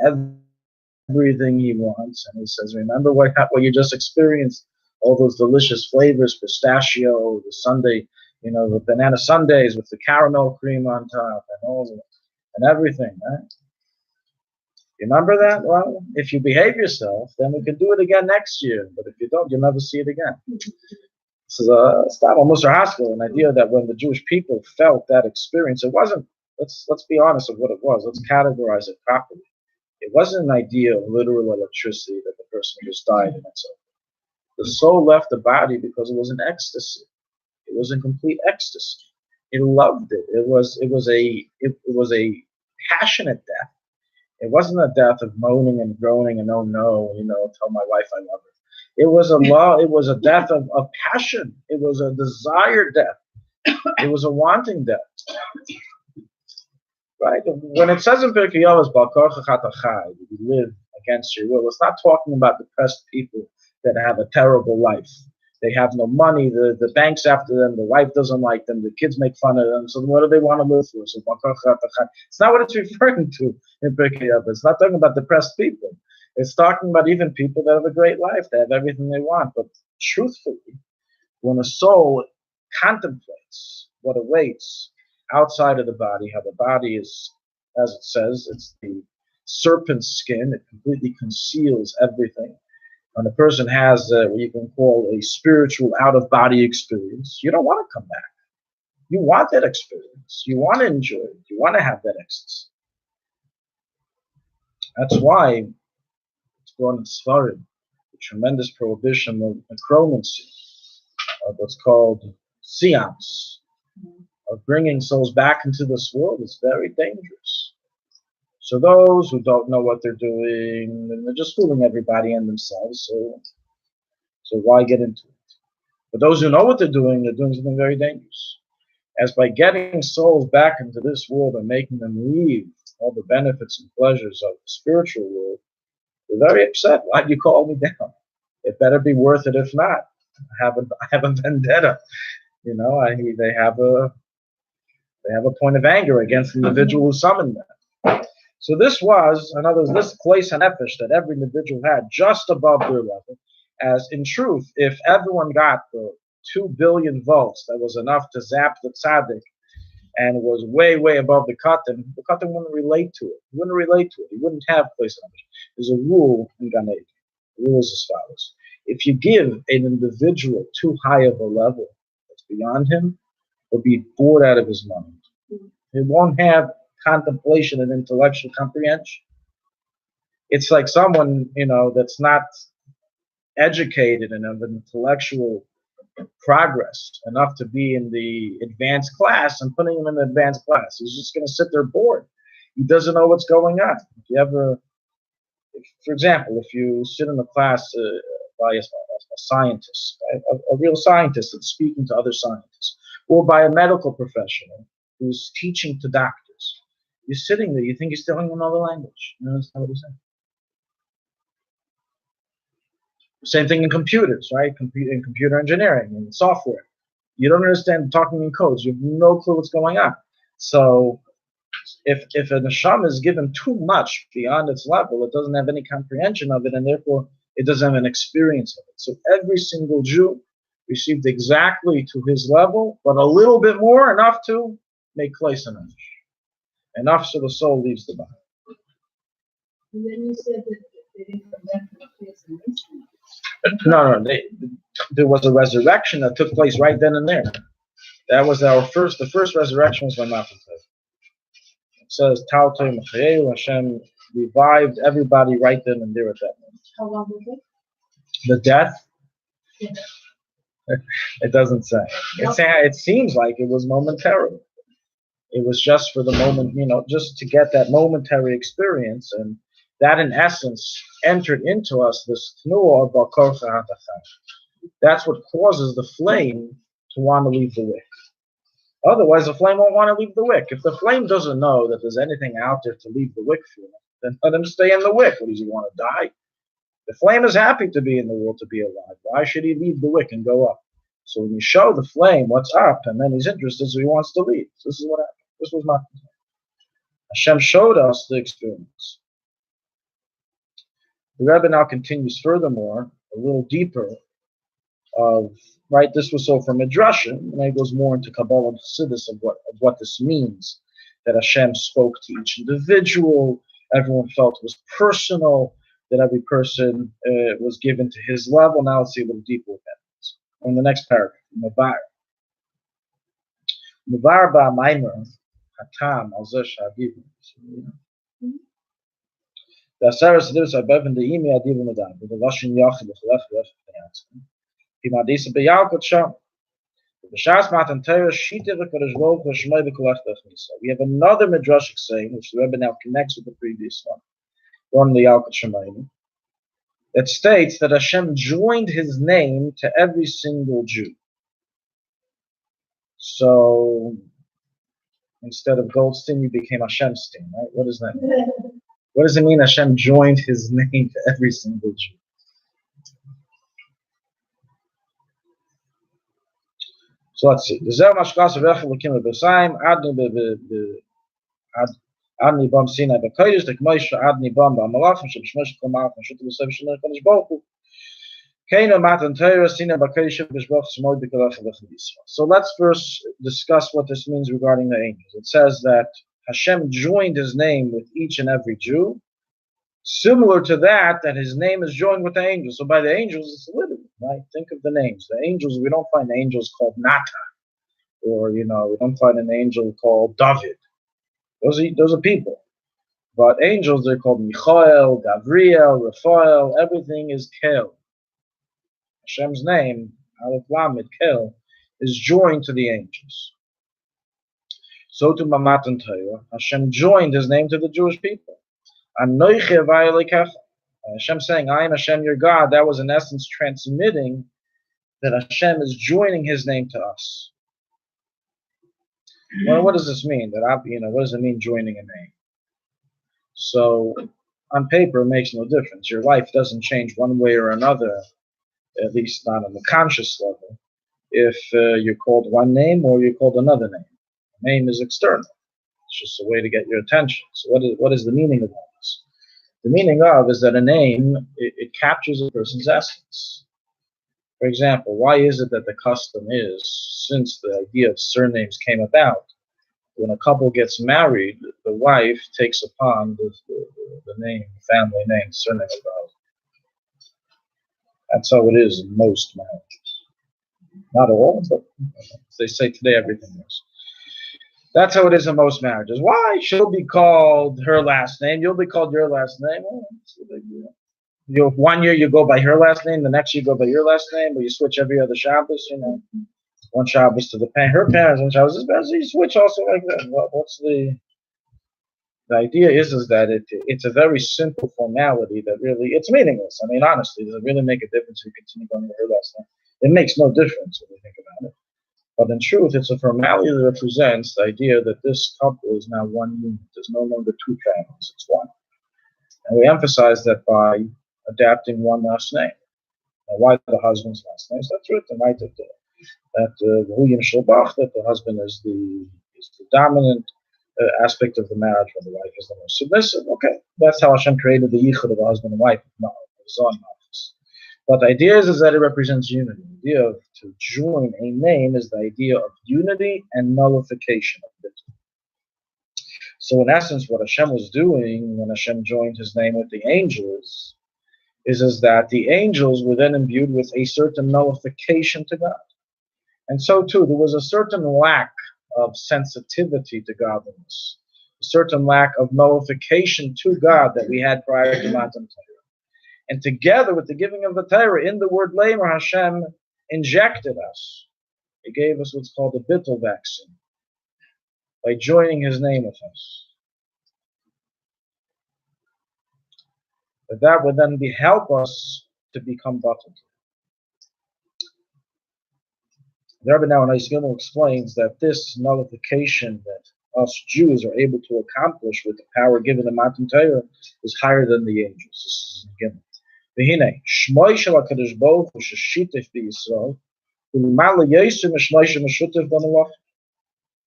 everything he wants, and he says, remember what you just experienced, all those delicious flavors, pistachio, the sundae, the banana sundaes with the caramel cream on top, and everything, right? You remember that? Well, if you behave yourself, then we can do it again next year, but if you don't, you'll never see it again. This is almost an idea that when the Jewish people felt that experience, it wasn't, let's be honest of what it was, let's categorize it properly. It wasn't an idea of literal electricity that the person just died in itself. The soul left the body because it was an ecstasy. It was in complete ecstasy. It loved it. It was a passionate death. It wasn't a death of moaning and groaning and oh no, tell my wife I love her. It was a death of passion. It was a desired death. It was a wanting death. Right? When it says in Pirkei Avos, you live against your will, it's not talking about depressed people that have a terrible life. They have no money, the bank's after them, the wife doesn't like them, the kids make fun of them, so what do they want to live for? So it's not what it's referring to in Pirkei Avos. It's not talking about depressed people. It's talking about even people that have a great life, they have everything they want. But truthfully, when a soul contemplates what awaits, outside of the body, how the body is, as it says, it's the serpent's skin. It completely conceals everything. When a person has what you can call a spiritual out-of-body experience, you don't want to come back. You want that experience. You want to enjoy it. You want to have that ecstasy. That's why it's brought in Svarim, the tremendous prohibition of necromancy, of what's called seance, of bringing souls back into this world is very dangerous. So those who don't know what they're doing, they're just fooling everybody and themselves, so why get into it? But those who know what they're doing something very dangerous. As by getting souls back into this world and making them leave all the benefits and pleasures of the spiritual world, they're very upset. Why'd you call me down? It better be worth it. If not, I have a vendetta. You know, they have a point of anger against the individual who summoned them. So this was, in other words, this place and nefesh that every individual had just above their level. As in truth, if everyone got the 2 billion volts that was enough to zap the tzaddik and was way, way above the katan wouldn't relate to it. He wouldn't relate to it. He wouldn't have place and nefesh. There's a rule in Gan Eden. The rule is as follows. If you give an individual too high of a level that's beyond him, he'll be bored out of his mind. He won't have contemplation and intellectual comprehension. It's like someone, that's not educated and of intellectual progress enough to be in the advanced class, and putting him in the advanced class, he's just going to sit there bored. He doesn't know what's going on. For example, if you sit in a class by a scientist, a real scientist that's speaking to other scientists, or by a medical professional who's teaching to doctors, you're sitting there, you think he's telling them another language. You understand what he's saying? Same thing in computers, right? In computer engineering and software. You don't understand talking in codes. You have no clue what's going on. So if a neshama is given too much beyond its level, it doesn't have any comprehension of it, and therefore it doesn't have an experience of it. So every single Jew received exactly to his level, but a little bit more, enough to make klais and nefesh. Enough so the soul leaves the body. And then you said that they didn't come back to the place and No. There was a resurrection that took place right then and there. That was the first resurrection was by Matan. It says, Tautim Chayeu, Hashem revived everybody right then and there at that moment. How long was it? The death? It doesn't say. It seems like it was momentarily. It was just for the moment, just to get that momentary experience, and that in essence entered into us this tnuah of Bakor Cha'atachai. That's what causes the flame to want to leave the wick. Otherwise, the flame won't want to leave the wick. If the flame doesn't know that there's anything out there to leave the wick for, then let him stay in the wick. What does he want to die? The flame is happy to be in the world, to be alive. Why should he leave the wick and go up? So when you show the flame what's up, and then he's interested, so he wants to leave. So this is what happened. This was my Hashem showed us the experience. The Rebbe now continues furthermore, a little deeper, this was so from Midrashim, and then he goes more into Kabbalah and Chassidus of what this means, that Hashem spoke to each individual, everyone felt it was personal, that every person was given to his level. Now let's see a little deeper what that means. In the next paragraph, Mavar ba'maimer, hatam al zeh sha'adiv. The Aseret Chassidus are beven the imi adiv medam, the Lashon Yachid b'chalech v'efet. Pimadisa b'yalkot sham. B'shas matan Torah shita v'kadosh baruch hu shmei b'kolach v'echnisa. We have another midrashic saying, which the Rebbe now connects with the previous one the Yalkut Shemayim, that states that Hashem joined His name to every single Jew. So instead of Goldstein, you became Hashemstein, right? What does that mean? What does it mean Hashem joined His name to every single Jew? So let's see. Adni bam Sinai b'kodesh, the K'moshe Adni bam b'malachim sheb'shmosh kol malachim shutei b'sev shemir kadosh baruch hu. So let's first discuss what this means regarding the angels. It says that Hashem joined his name with each and every Jew, similar to that his name is joined with the angels. So by the angels, it's literal, right? Think of the names. The angels, we don't find angels called Nata, or we don't find an angel called David. Those are people. But angels, they're called Michael, Gabriel, Raphael. Everything is Kel. Hashem's name, Aleph Lamed, Kel, is joined to the angels. So to Matan Torah, Hashem joined his name to the Jewish people. Hashem saying, I am Hashem your God, that was in essence transmitting that Hashem is joining his name to us. Well, what does this mean? What does it mean joining a name? So on paper it makes no difference. Your life doesn't change one way or another, at least not on the conscious level, if you're called one name or you're called another name. The name is external. It's just a way to get your attention. So what is the meaning of all this? The meaning of is that a name, it captures a person's essence. For example, why is it that the custom is, since the idea of surnames came about, when a couple gets married, the wife takes upon the name, family name, surname of the husband. That's how it is in most marriages. Not all, but as they say today, everything is. That's how it is in most marriages. Why? She'll be called her last name. You'll be called your last name. Well, 1 year you go by her last name, the next year you go by your last name, or you switch every other Shabbos, one Shabbos to her parents, one Shabbos is better, so you switch also like that. Well, what's the idea is that it's a very simple formality that really, it's meaningless. I mean, honestly, does it really make a difference if you continue going with her last name? It makes no difference when you think about it. But in truth, it's a formality that represents the idea that this couple is now one unit. There's no longer two families, it's one. And we emphasize that by adapting one last name. Now, why the husband's last name? That's written right at that the husband is the dominant aspect of the marriage, when the wife is the most submissive. Okay, that's how Hashem created the yichud of a husband and wife. But the idea is that it represents unity. The idea of to join a name is the idea of unity and nullification of it. So in essence, what Hashem was doing when Hashem joined his name with the angels is that the angels were then imbued with a certain nullification to God. And so too, there was a certain lack of sensitivity to godliness, a certain lack of nullification to God that we had prior to Matan Torah. And together with the giving of the Torah, in the word Lamer, Hashem injected us. He gave us what's called a bittul vaccine by joining his name with us. But that would then help us to become bottled. The Rabbi now in Eisgimel explains that this nullification that us Jews are able to accomplish with the power given in Matan Torah is higher than the angels. This is Gimel. V'hinei, Shmoi shel HaKadosh Baruch Hu sheshitef b'Yisrael, u'limala yosem shmoi shemeshutef b'malach.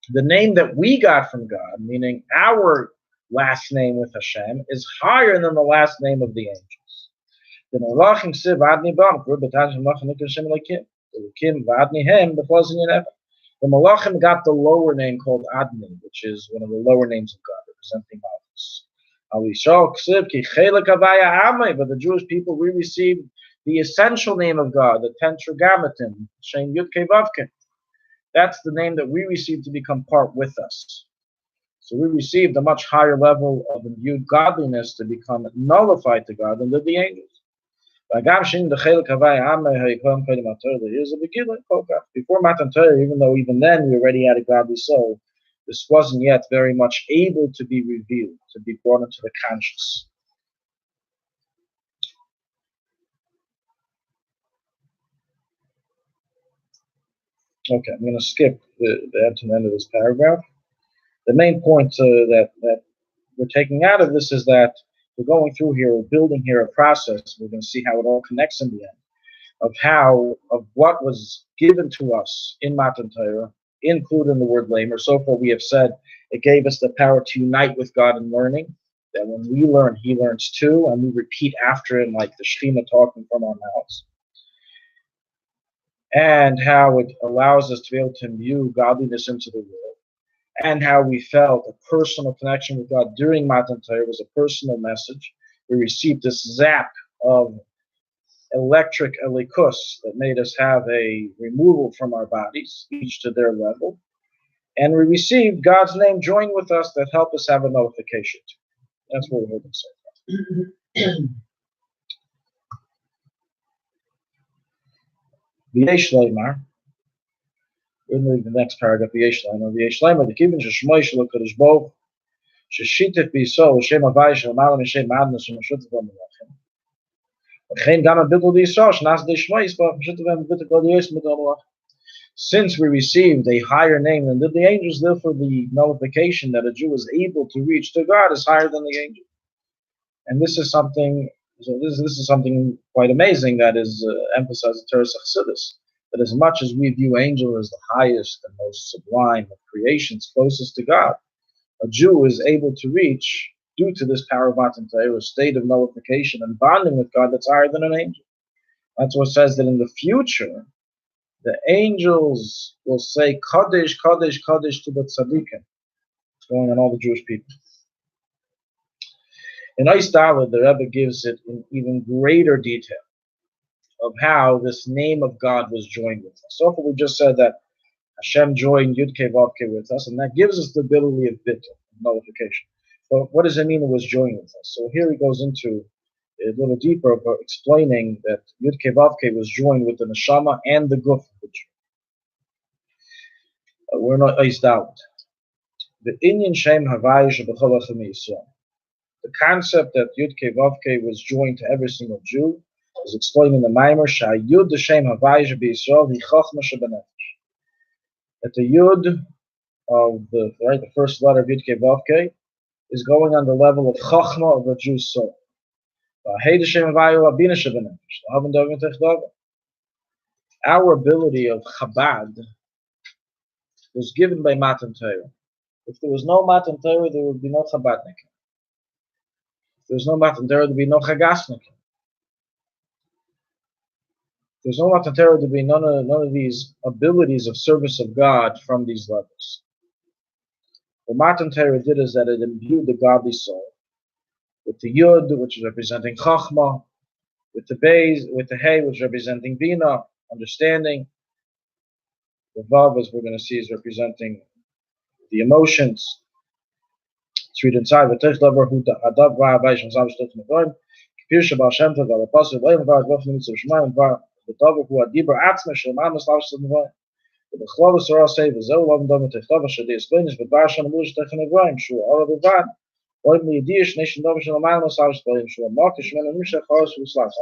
The name that we got from God, meaning our last name with Hashem, is higher than the last name of the angels. The malachim siv adni bam k'rubataj malachim nikashem lekim. The Malachim got the lower name called Adni, which is one of the lower names of God, representing Malchus. But the Jewish people, we received the essential name of God, the Tetragrammaton, Shem Yud Kei Vav Kei. That's the name that we received to become part with us. So we received a much higher level of imbued godliness to become nullified to God than did the angels. Here's a beginning. Before Matan Torah, even though even then we already had a godly soul, this wasn't yet very much able to be revealed, to be brought into the conscious. Okay, I'm going to skip to the end of this paragraph. The main point that we're taking out of this is that we're going through here, we're building here a process. We're going to see how it all connects in the end, of what was given to us in Matan Torah, including the word lamer. So far we have said it gave us the power to unite with God in learning, that when we learn, he learns too, and we repeat after him like the Shekhinah talking from our mouths. and how it allows us to be able to imbue godliness into the world, and how we felt a personal connection with God during Matan Torah was a personal message. We received this zap of electric elikus that made us have a removal from our bodies, each to their level. And we received God's name joined with us that helped us have a notification. That's what we're holding so far. V'yesh leimar. We're in the next paragraph. V'yesh leimar. V'yesh leimar. The kivin sheshmoy shelo kadosh baruch sheshitef b'yisrael l'shem havai shel malam l'shem madnus u'mashutav b'melachim. V'chein gam habitul b'yisrael shnas d'shmoy yisbach mashutav b'mitul kol yos midol. Since we received a higher name than the angels, therefore the nullification that a Jew is able to reach to God is higher than the angel. And this is something. So this is something quite amazing that is emphasized in Chassidus. That as much as we view angel as the highest and most sublime of creations, closest to God, a Jew is able to reach, due to this power of Matan Torah, a state of nullification and bonding with God that's higher than an angel. That's what says that in the future, the angels will say, Kadesh, Kadesh, Kadesh to the tzaddikim, going on all the Jewish people. In Eis Daled, the Rebbe gives it in even greater detail of how this name of God was joined with us. So far we just said that Hashem joined Yud-Kei Vav-Kei with us, and that gives us the ability of bittul, nullification. But what does it mean it was joined with us? So here he goes into a little deeper about explaining that Yud-Kei Vav-Kei was joined with the neshama and the guf of the Jew. We're not Eis Daled. The Inyan Shem Havai Shebechol Achem Yisrael. The concept that Yud-Kei Vav-Kei was joined to every single Jew is explained in the Maimer Sha'Yud D'Shem Havai Sheb'Yisrael V'Chachma Shebenefesh. That the Yud of the first letter of Yud-Kei Vav-Kei is going on the level of Chachma of a Jew's soul. Our ability of Chabad was given by Matan Torah. If there was no Matan Torah, there would be no Chabadnik. If there's no Matan Torah, there would be no Chagasnik. If there's no Matan Torah, there would be none of these abilities of service of God from these levels. What Matan Torah did is that it imbued the godly soul with the Yud, which is representing Chachma, with the Beis, with the Hey, which is representing Bina, understanding. The Vav, as we're going to see, is representing the emotions. Let's read inside. The I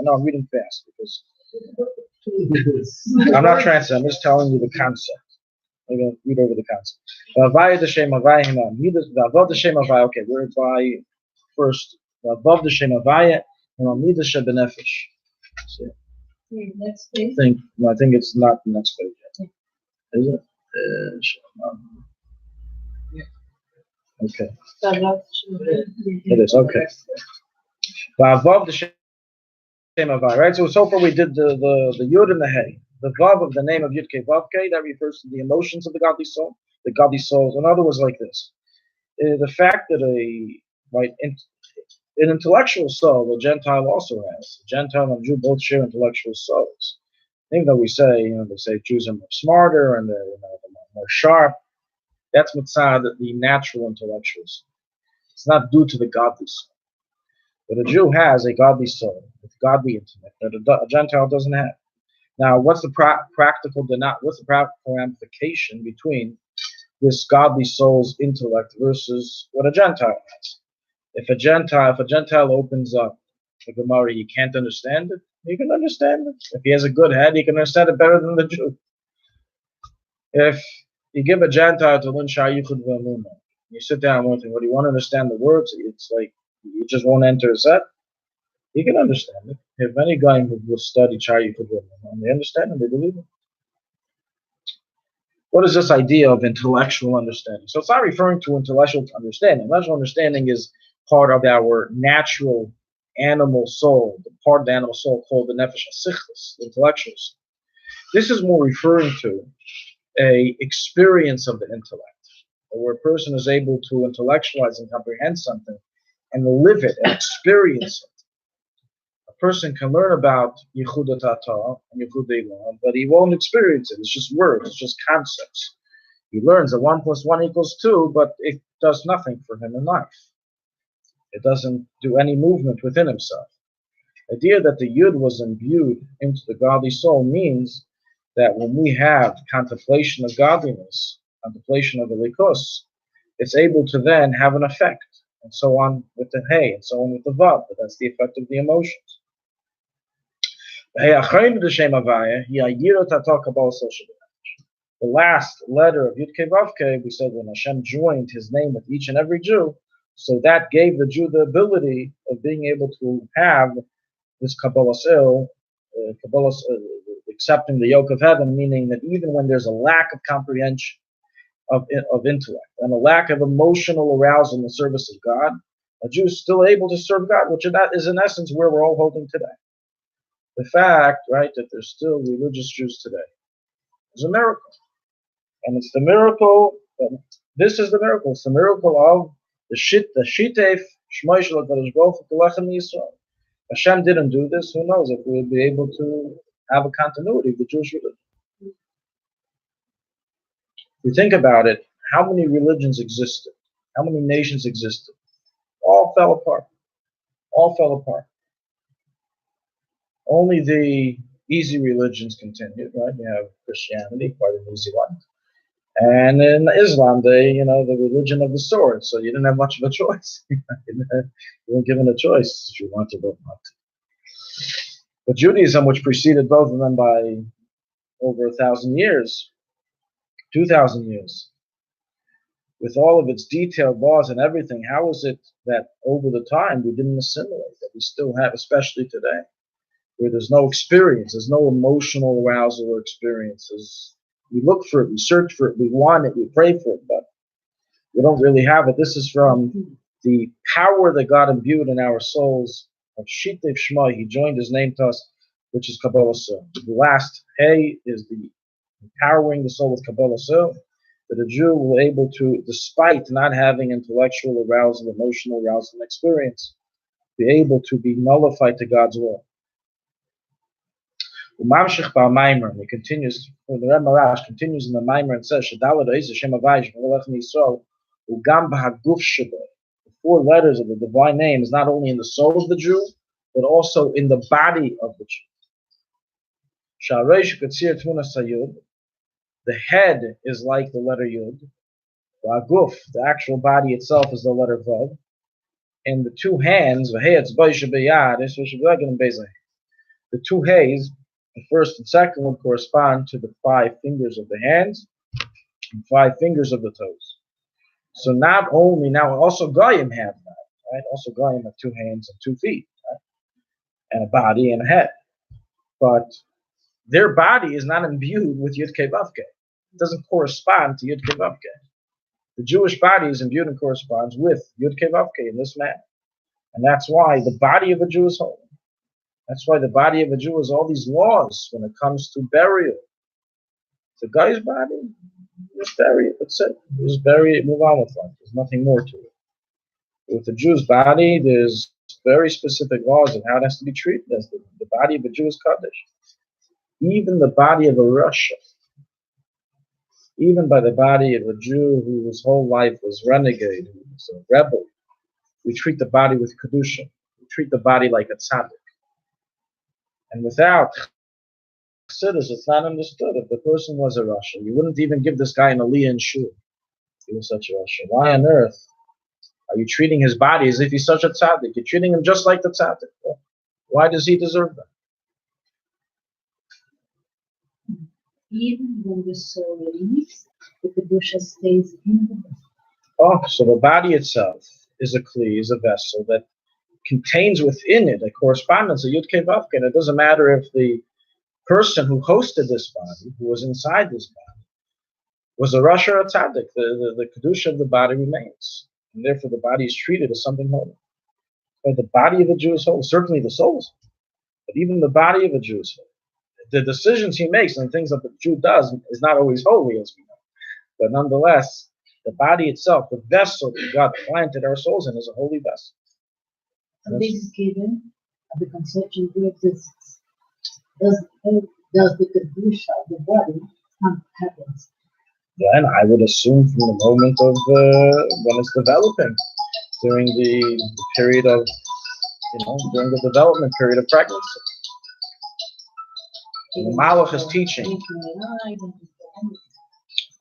know I'm reading fast because I'm not translating, I'm just telling you the concept. I'm going to read over the concept. Okay, we're by first. Above the Shem Havaya and Amida Shebenefesh. Next page. I think it's not the next page yet. Is it? Okay. It is, okay. Above the Shem Havaya, right? So far we did the Yud and the Hey. The Vav of the name of Yud-Kei Vav-Kei, that refers to the emotions of the godly soul. The godly souls. In other words, like this. The fact that an intellectual soul, a Gentile also has. A Gentile and Jew both share intellectual souls. Even though they say Jews are more smarter and they're more sharp, that's mitzad, the natural intellectuals. It's not due to the godly soul. But a Jew has a godly soul with godly intellect that a Gentile doesn't have. Now, what's the practical ramification between this godly soul's intellect versus what a Gentile has? If a Gentile opens up the Gemara, he can't understand it. He can understand it. If he has a good head, he can understand it better than the Jew. If you give a Gentile to learn Shayichud V'Emunah, you sit down with him, what do you want to understand the words? It's like you just won't enter his head. He can understand it. If any guy who will study Shayichud V'Emunah, they understand it, they believe it. What is this idea of intellectual understanding? So it's not referring to intellectual understanding. Intellectual understanding is part of our natural animal soul, the part of the animal soul called the nefesh hasichlis, the intellectual soul. This is more referring to a experience of the intellect, where a person is able to intellectualize and comprehend something and live it and experience it. A person can learn about Yichud Tata and Yichud Ilah, but he won't experience it. It's just words, it's just concepts. He learns that 1 + 1 = 2, but it does nothing for him in life. It doesn't do any movement within himself. The idea that the Yud was imbued into the godly soul means that when we have contemplation of godliness, contemplation of the likus, it's able to then have an effect, and so on with the hey, and so on with the vav. But that's the effect of the emotions. The last letter of Yud Kei Vav Kei, we said when Hashem joined His name with each and every Jew, so that gave the Jew the ability of being able to have this Kabbalah accepting the yoke of heaven, meaning that even when there's a lack of comprehension of intellect and a lack of emotional arousal in the service of God, a Jew is still able to serve God, which that is in essence where we're all holding today. The fact, right, that there's still religious Jews today is a miracle. And it's the miracle, this is the miracle, it's the miracle of the Shitef Shmoy Shel HaKadosh Baruch Hu K'Lechem Yisrael. Hashem didn't do this, who knows if we would be able to have a continuity of the Jewish religion. If you think about it, how many religions existed? How many nations existed? All fell apart. All fell apart. Only the easy religions continued, right? You have Christianity, quite an easy one. And in Islam, the religion of the sword. So you didn't have much of a choice. You weren't given a choice if you wanted or not. But Judaism, which preceded both of them by over 1,000 years, 2,000 years, with all of its detailed laws and everything, how is it that over the time we didn't assimilate, that we still have, especially today, where there's no experience, there's no emotional arousal or experiences? We look for it, we search for it, we want it, we pray for it, but we don't really have it. This is from the power that God imbued in our souls of Shitef Shema. He joined His name to us, which is Kabbalah Soul. The last Hey is the empowering the soul with Kabbalah Soul, that a Jew will be able to, despite not having intellectual arousal, emotional arousal, and experience, be able to be nullified to God's will. And he continues, the Rebbe Marash continues in the Maimer and says, the 4 letters of the divine name is not only in the soul of the Jew, but also in the body of the Jew. The head is like the letter Yud. The actual body itself is the letter Vav. And the 2 hands, the 2 hays, the first and second one, correspond to the 5 fingers of the hands and 5 fingers of the toes. So not only, now also Goyim have that, right? Also Goyim have 2 hands and 2 feet, right? And a body and a head. But their body is not imbued with Yud Kei Vav Kei. It doesn't correspond to Yud Kei Vav Kei. The Jewish body is imbued and corresponds with Yud Kei Vav Kei in this manner. And that's why the body of a Jew is holy. That's why the body of a Jew has all these laws when it comes to burial. The guy's body, just bury it. That's it. Just bury it, move on with life. There's nothing more to it. With the Jew's body, there's very specific laws of how it has to be treated as the body of a Jew is Kaddish. Even the body of a Russia, even by the body of a Jew whose whole life was renegade, who was a rebel, we treat the body with Kedusha. We treat the body like a tzaddik. And without Chassidus, it's not understood. If the person was a Russia, you wouldn't even give this guy an aliyah in shul. He was such a Russia. Why on earth are you treating his body as if he's such a tzaddik? You're treating him just like the tzaddik. Why does he deserve that? Even when the soul leaves, the kedusha stays in the body. Oh, so the body itself is a kli, is a vessel that contains within it a correspondence, a Yud Kei Vav Kei. It doesn't matter if the person who hosted this body, who was inside this body, was a Rosh or a Tzaddik. The Kedusha of the body remains. And therefore the body is treated as something holy. But the body of a Jew is holy. Certainly the soul is holy. But even the body of a Jew is holy. the decisions he makes and the things that the Jew does is not always holy, as we know. But nonetheless, the body itself, the vessel that God planted our souls in, is a holy vessel. And this is given of the conception of existence. Does the kedusha of the body come happens? Then I would assume from the moment of when it's developing, during the period of, during the development period of pregnancy. And the Malach is teaching.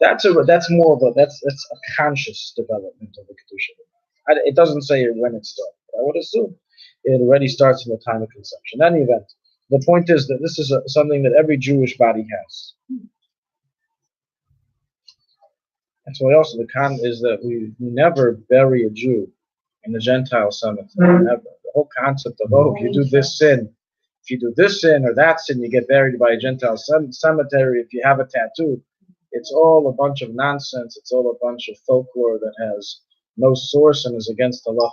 That's more of that's a conscious development of the kedusha. It doesn't say when it starts, but I would assume it already starts in the time of conception. In any event, the point is that this is something that every Jewish body has. That's why also the con is that we never bury a Jew in the Gentile cemetery. Never. The whole concept of, if you do this sin or that sin, you get buried by a Gentile cemetery. If you have a tattoo, it's all a bunch of nonsense. It's all a bunch of folklore that has no source and is against the law.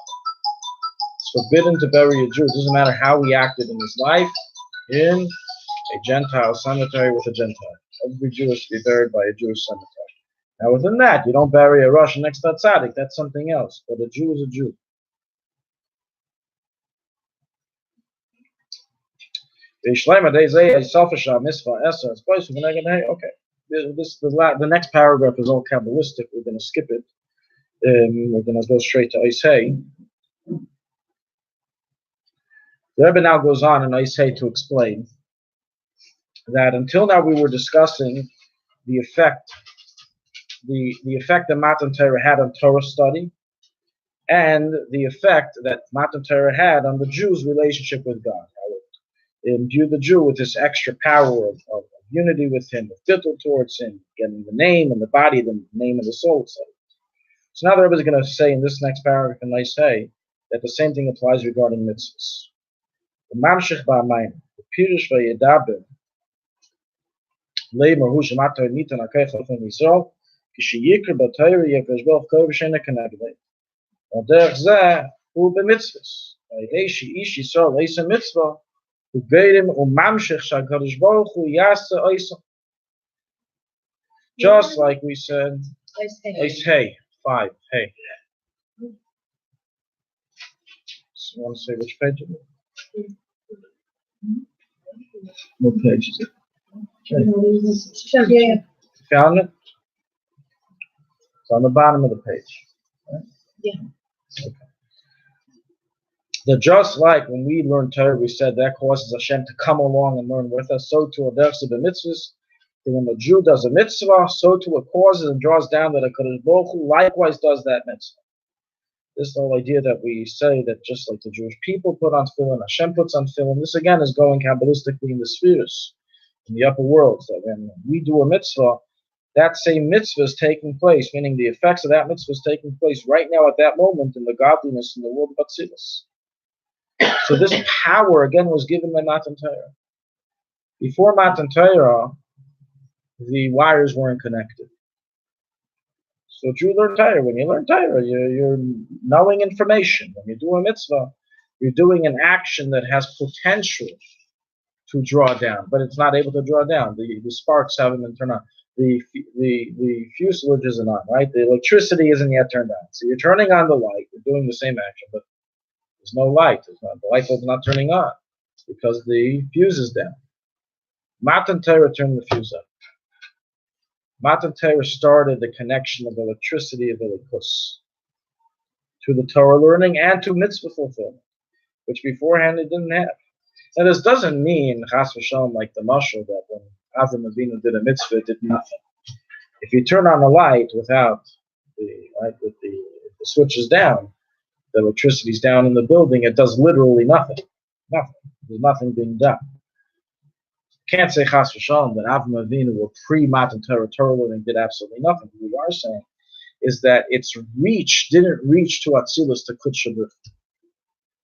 It's forbidden to bury a Jew. It doesn't matter how he acted in his life, in a Gentile cemetery with a Gentile. Every Jew is to be buried by a Jewish cemetery. Now within that, you don't bury a Russian next to a tzaddik. That's something else. But a Jew is a Jew. Okay. The next paragraph is all Kabbalistic. We're going to skip it. We're going to go straight to Isay. The Rabbi now goes on in Isay to explain that until now we were discussing the effect that Matan Torah had on Torah study, and the effect that Matan Torah had on the Jew's relationship with God. How it imbued the Jew with this extra power of unity with Him, of tittle towards Him, getting the name and the body, the name and the soul. So now the Rebbe is going to say in this next paragraph in Naso that the same thing applies regarding mitzvahs. The Mamshech ba'amayim, the Pirush v'yedaber, leimer hu shemato nitan akayach l'fem Yisrael, k'sheyikr b'Torah yekresh b'el kol v'shena kanagdei. Al derech zeh hu b'mitzvahs. V'yidei she'ish Yisrael leisa mitzvah, hu geirim u'mamshech sha'kadosh baruch hu yasa oisa. Just like we said, hey, 5, hey. So you want to say which page? What page is it? Okay. Found it? It's on the bottom of the page. Right? Yeah. Okay. That just like when we learn Torah, we said that causes Hashem to come along and learn with us, so too the mitzvahs. When the Jew does a mitzvah, so too it causes and draws down that HaKadosh Baruch Hu likewise does that mitzvah. This whole idea that we say that just like the Jewish people put on tefillin, Hashem puts on tefillin, this again is going Kabbalistically in the spheres, in the upper worlds, that when we do a mitzvah, that same mitzvah is taking place, meaning the effects of that mitzvah is taking place right now at that moment in the godliness in the world of Chassidus. So this power again was given by Matan Torah. Before Matan Torah, the wires weren't connected. So Jew learn Torah. When you learn Torah, you're knowing information. When you do a mitzvah, you're doing an action that has potential to draw down, but it's not able to draw down. The sparks haven't been turned on. The fuselage isn't on, right? The electricity isn't yet turned on. So you're turning on the light. You're doing the same action, but there's no light. The light bulb's not turning on because the fuse is down. Matan Torah turned the fuse up. Matan Torah started the connection of electricity of Elikus to the Torah learning and to mitzvah fulfillment, which beforehand it didn't have. Now this doesn't mean, chas v'shalom, like the mashal, that when Avram Avinu did a mitzvah, it did nothing. If you turn on a light without with the switches down, the electricity's down in the building, it does literally nothing. Nothing. There's nothing being done. Can't say chas v'shalom that Avram Avinu were pre-Matan Torah learning did absolutely nothing. What we are saying is that its reach didn't reach to Atzilus to Kudshabur.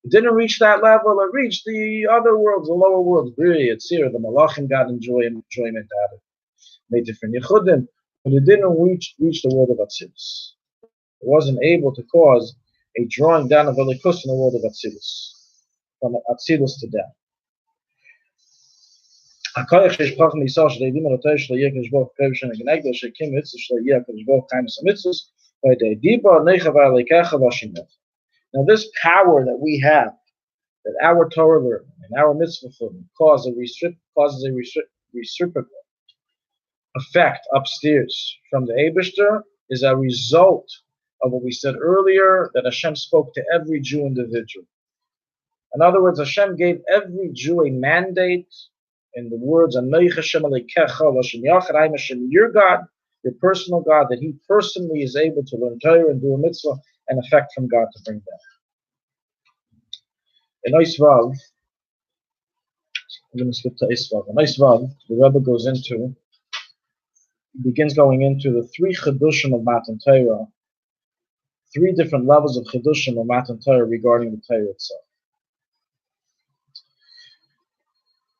It didn't reach that level. It reached the other worlds, the lower worlds. It's here. The Malachim got enjoyment out of it. Made different Yechudim, but it didn't reach the world of Atzilus. It wasn't able to cause a drawing down of Elikus in the world of Atzilus, from Atzilus to down. הכוח שישפוך מישראל של הידים על התורה של יהיה הקדוש ברוך הוא קרב שנה כנגדו שהקים מצווה של יהיה הקדוש ברוך הוא חיים המצווה וידי דיבו ניחא ועליקך והשמך. Now this power that we have, that our Torah learning and our mitzvah learning causes a reciprocal effect upstairs from the Eibishter is a result of what we said earlier, that Hashem spoke to every Jew individually. In other words, Hashem gave every Jew a mandate in the words, Anoich Hashem Aleikecha L'Hashem Yachad, I am Hashem, your God, your personal God, that he personally is able to learn Torah and do a mitzvah and effect from God to bring that. In Oisvav, I'm going to skip to Oisvav. In Oisvav, the Rabbi begins going into the three Chidushim of Matan Torah, three different levels of Chidushim of Matan Torah regarding the Torah itself.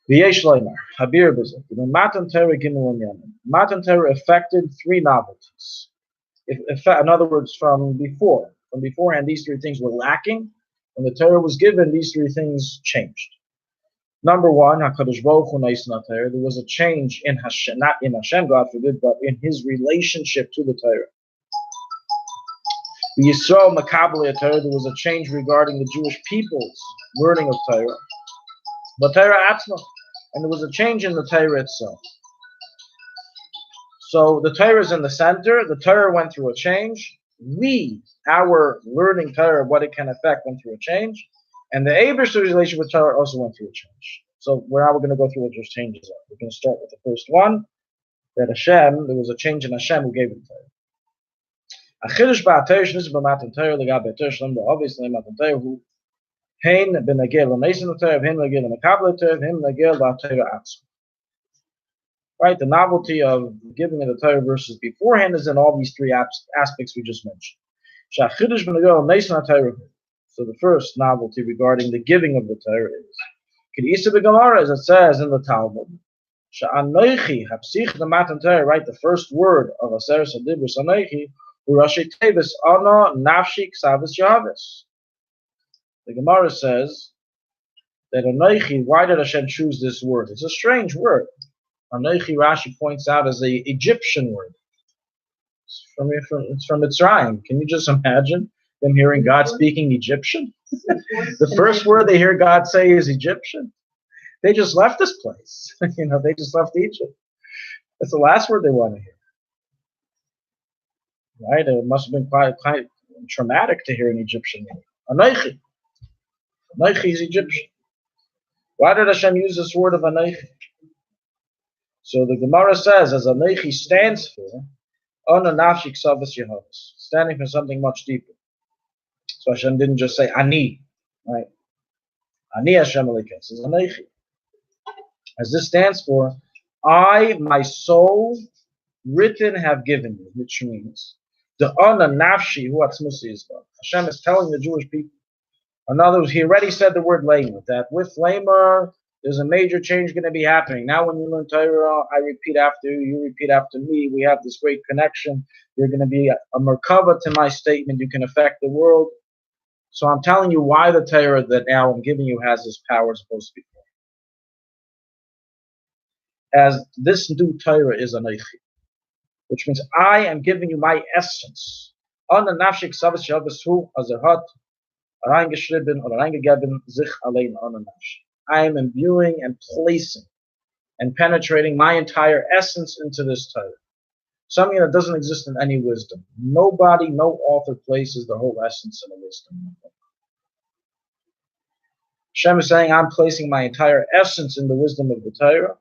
V'yesh Leimar, Habir B'zeh, Matan Torah Gimel Yamin. Matan Torah affected three novelties. In other words, from beforehand, these three things were lacking. When the Torah was given, these three things changed. Number one, HaKadosh Baruch Hu Naisna Torah. There was a change in Hashem, not in Hashem, God forbid, but in his relationship to the Torah. The Yisrael Makabel Torah, there was a change regarding the Jewish people's learning of Torah. But Torah Atzma, and there was a change in the Torah itself. So the Torah is in the center. The Torah went through a change. Our learning Torah, what it can affect, went through a change. And the Eibishter's relationship with Torah also went through a change. So now we're going to go through what those changes are. We're going to start with the first one, that Hashem, there was a change in Hashem who gave it Torah. Achidush ba'atayr shnis b'matan Torah l'gab b'atayr shlem ba'obis l'matan Torah hu hein b'nagel l'neisen Torah v'hin l'nagel l'makabel Torah v'hin l'nagel ba'atayr atzma. Right, the novelty of giving of the Torah versus beforehand is in all these three aspects we just mentioned. Shachidush b'nagel l'neisen Torah. So the first novelty regarding the giving of the Torah is Kedisa b'Gemara, as it says in the Talmud, Sha'anoichi hapsich the Matan Torah. Right, the first word of Aseres Hadibros Anoichi, Urashi Tevis Ana Nafshi Ksavis Yavis. The Gemara says that Anoichi. Why did Hashem choose this word? It's a strange word. Anoichi, Rashi points out, as a Egyptian word. It's from Mitzrayim. Can you just imagine them hearing God speaking Egyptian? The first word they hear God say is Egyptian. They just left this place. They just left Egypt. That's the last word they want to hear. Right? It must have been quite traumatic to hear an Egyptian name. Anoichi. Anoichi is Egyptian. Why did Hashem use this word of Anoichi? So the Gemara says, as Anoichi stands for, Ana Nafshi Ksavas Yehovas, standing for something much deeper. So Hashem didn't just say Ani, right? Ani Hashem Elokeinu says Anoichi. As this stands for, I, my soul, written have given you, which means the Ana Nafshi Hu Atzmusi is God. Hashem is telling the Jewish people. In other words, he already said the word Lamer, that with Lamer, there's a major change going to be happening. Now when you learn Torah, I repeat after you, you repeat after me. We have this great connection. You're going to be a merkava to my statement. You can affect the world. So I'm telling you why the Torah that now I'm giving you has this power as opposed to before. As this new Torah is Anoichi, which means I am giving you my essence. Ana nafshik savas yavasu azerhat areingeschrieben oder reingegeben sich allein ana nafsh. I am imbuing and placing and penetrating my entire essence into this Torah. Something that doesn't exist in any wisdom. Nobody, no author places the whole essence in a wisdom. Hashem is saying, I'm placing my entire essence in the wisdom of the Torah.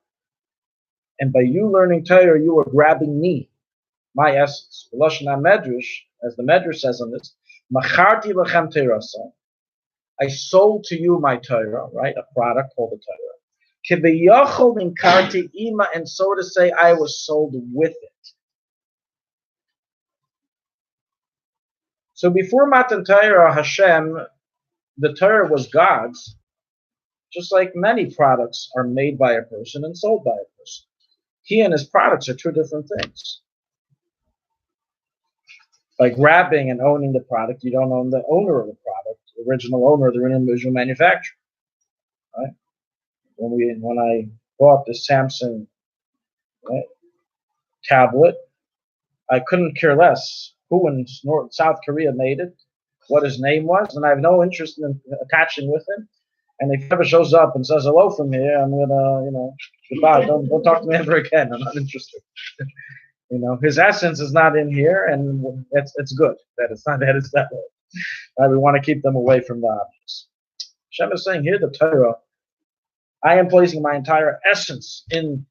And by you learning Torah, you are grabbing me, my essence. Medrash, as the Medrash says on this, Macharti lechem terasa. I sold to you my Torah, right? A product called the Torah. Kibiyachol inkarti ima, and so to say, I was sold with it. So before Matan Torah, Hashem, the Torah was God's, just like many products are made by a person and sold by a person. He and his products are two different things. By grabbing and owning the product, you don't own the owner of the product, the original owner, the original manufacturer. Right? When I bought the Samsung tablet. I couldn't care less who in South Korea made it, what his name was, and I have no interest in attaching with him. And if he ever shows up and says hello from here, I'm gonna, goodbye. Don't talk to me ever again. I'm not interested. His essence is not in here, and it's good that it's not that it's that way. Right? We want to keep them away from the objects. Hashem is saying here, the Torah, I am placing my entire essence in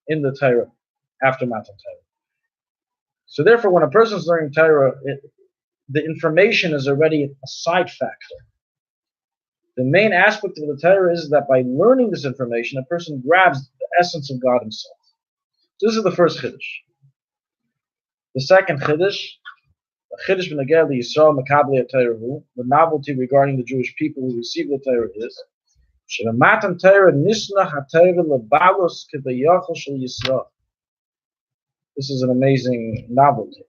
the Torah after Matan Torah. So therefore, when a person is learning Torah, the information is already a side factor. The main aspect of the Torah is that by learning this information, a person grabs the essence of God himself. So this is the first Chiddush. The second Chiddush, Chiddush v'negeh liyisrael mekabli ha'Torah, the novelty regarding the Jewish people who receive the Torah is she'lematan Torah nisnach ha'Torah lebalos k'vayachol shel Yisrael. This is an amazing novelty.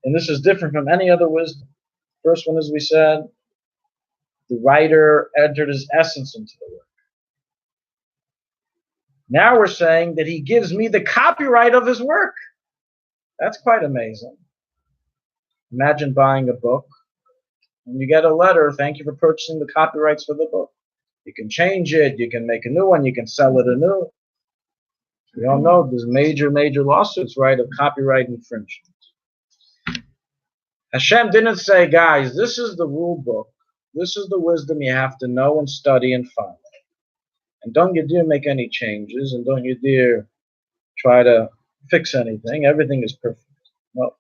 And this is different from any other wisdom. First one, as we said, the writer entered his essence into the work. Now we're saying that he gives me the copyright of his work. That's quite amazing. Imagine buying a book, and you get a letter, thank you for purchasing the copyrights for the book. You can change it, you can make a new one, you can sell it anew. We all know there's major lawsuits, right, of copyright infringement. Hashem didn't say, guys, this is the rule book. This is the wisdom you have to know and study and follow. And don't you dare make any changes, and don't you dare try to fix anything. Everything is perfect. No.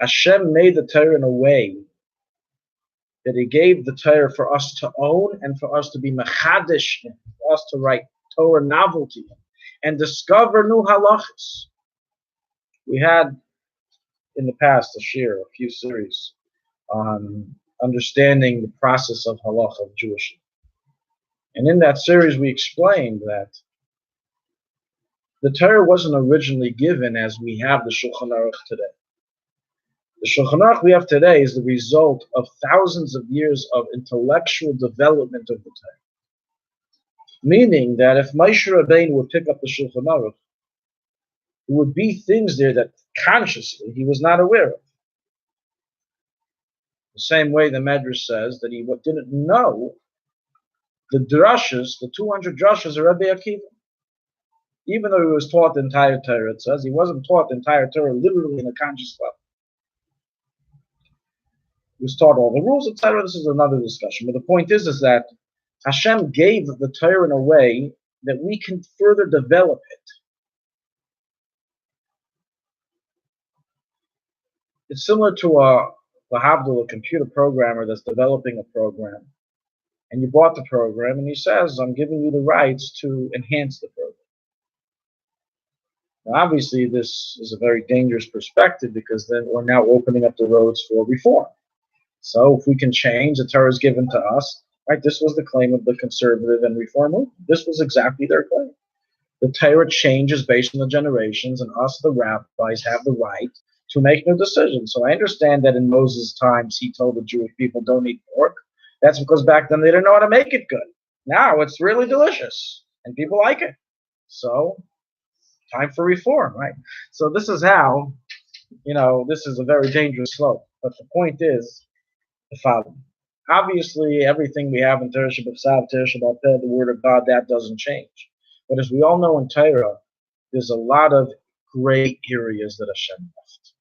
Hashem made the Torah in a way that He gave the Torah for us to own and for us to be mechadish in, for us to write Torah novelty in, and discover new halachas. We had in the past a few series on understanding the process of halacha of Jewish. And in that series we explained that the Torah wasn't originally given as we have the Shulchanaruch today. The Shulchanaruch we have today is the result of thousands of years of intellectual development of the Torah. Meaning that if Moshe Rabbeinu would pick up the Shulchanaruch, there would be things there that consciously he was not aware of. The same way the Medrash says that he didn't know the drashas, the 200 drashas of Rabbi Akiva. Even though he was taught the entire Torah, it says, he wasn't taught the entire Torah literally in a conscious level. He was taught all the rules, etc. This is another discussion. But the point is that Hashem gave the Torah in a way that we can further develop it. It's similar to a computer programmer that's developing a program. And you bought the program, and he says, I'm giving you the rights to enhance the program. Now, obviously, this is a very dangerous perspective because then we're now opening up the roads for reform. So if we can change, the Torah is given to us. Right? This was the claim of the conservative and reform movement. This was exactly their claim. The Torah changes based on the generations, and us, the rabbis, have the right to make new decisions. So I understand that in Moses' times, he told the Jewish people, don't eat pork. That's because back then they didn't know how to make it good. Now it's really delicious, and people like it. So, time for reform, right? So this is how, this is a very dangerous slope. But the point is the following. Obviously, everything we have in Torah Shabbat, the Word of God, that doesn't change. But as we all know in Torah, there's a lot of gray areas that Hashem left.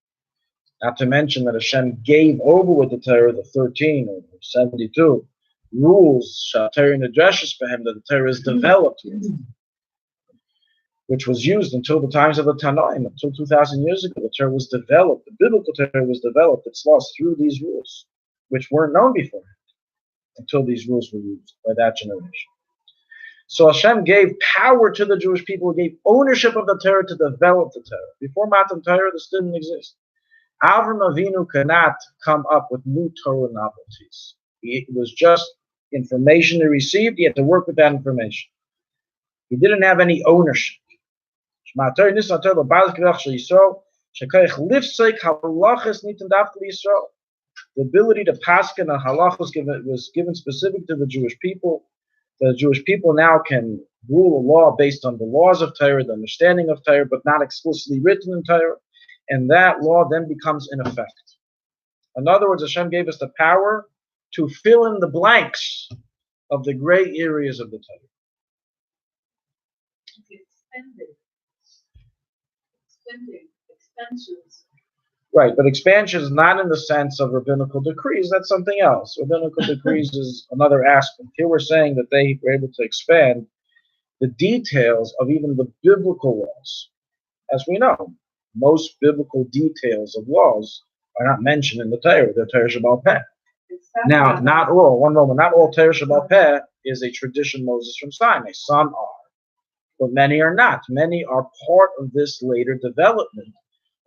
Not to mention that Hashem gave over with the Torah the 13 or 72 rules, Torah Nedreshes for him, that the Torah is developed with, which was used until the times of the Tanoim, until 2,000 years ago. The Torah was developed, the biblical Torah was developed, it's lost through these rules, which weren't known before until these rules were used by that generation. So Hashem gave power to the Jewish people, gave ownership of the Torah to develop the Torah. Before Matan Torah, this didn't exist. Avram Avinu cannot come up with new Torah novelties. It was just information he received. He had to work with that information. He didn't have any ownership. The ability to paskin and halach was given specific to the Jewish people. The Jewish people now can rule of law based on the laws of Torah, the understanding of Torah, but not explicitly written in Torah, and that law then becomes in effect. In other words, Hashem gave us the power to fill in the blanks of the gray areas of the Torah. Expansions. Right, but expansion is not in the sense of rabbinical decrees. That's something else. Rabbinical decrees is another aspect. Here we're saying that they were able to expand the details of even the biblical laws. As we know, most biblical details of laws are not mentioned in the Torah. They're Torah Shebaal Peh. Now, not all. One moment. Not all Torah Shebaal Peh is a tradition Moses from Sinai. Some are, but many are not. Many are part of this later development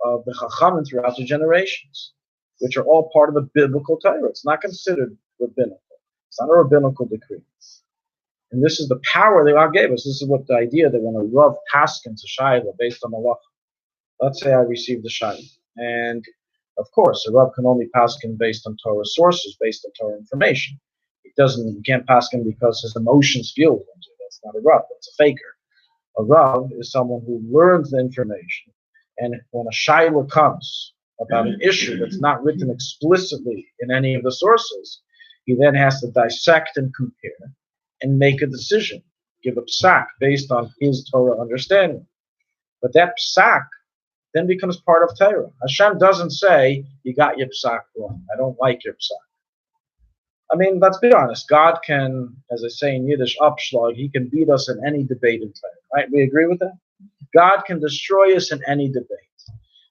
of the Chachamim throughout the generations, which are all part of the biblical Torah. It's not considered rabbinical. It's not a rabbinical decree. And this is the power that God gave us. This is what the idea that when a Rav paskins a shayla based on halacha, let's say I received the shayla, and of course a Rav can only paskin based on Torah sources, based on Torah information. He can't paskin because his emotions feel it. That's not a Rav. That's a faker. A Rav is someone who learns the information, and when a shayla comes about an issue that's not written explicitly in any of the sources, he then has to dissect and compare and make a decision, give a psak based on his Torah understanding. But that psak then becomes part of Torah. Hashem doesn't say, you got your psak wrong. I don't like your psak. I mean, let's be honest. God can, as I say in Yiddish, upschlag, he can beat us in any debate in Torah, right? We agree with that? God can destroy us in any debate.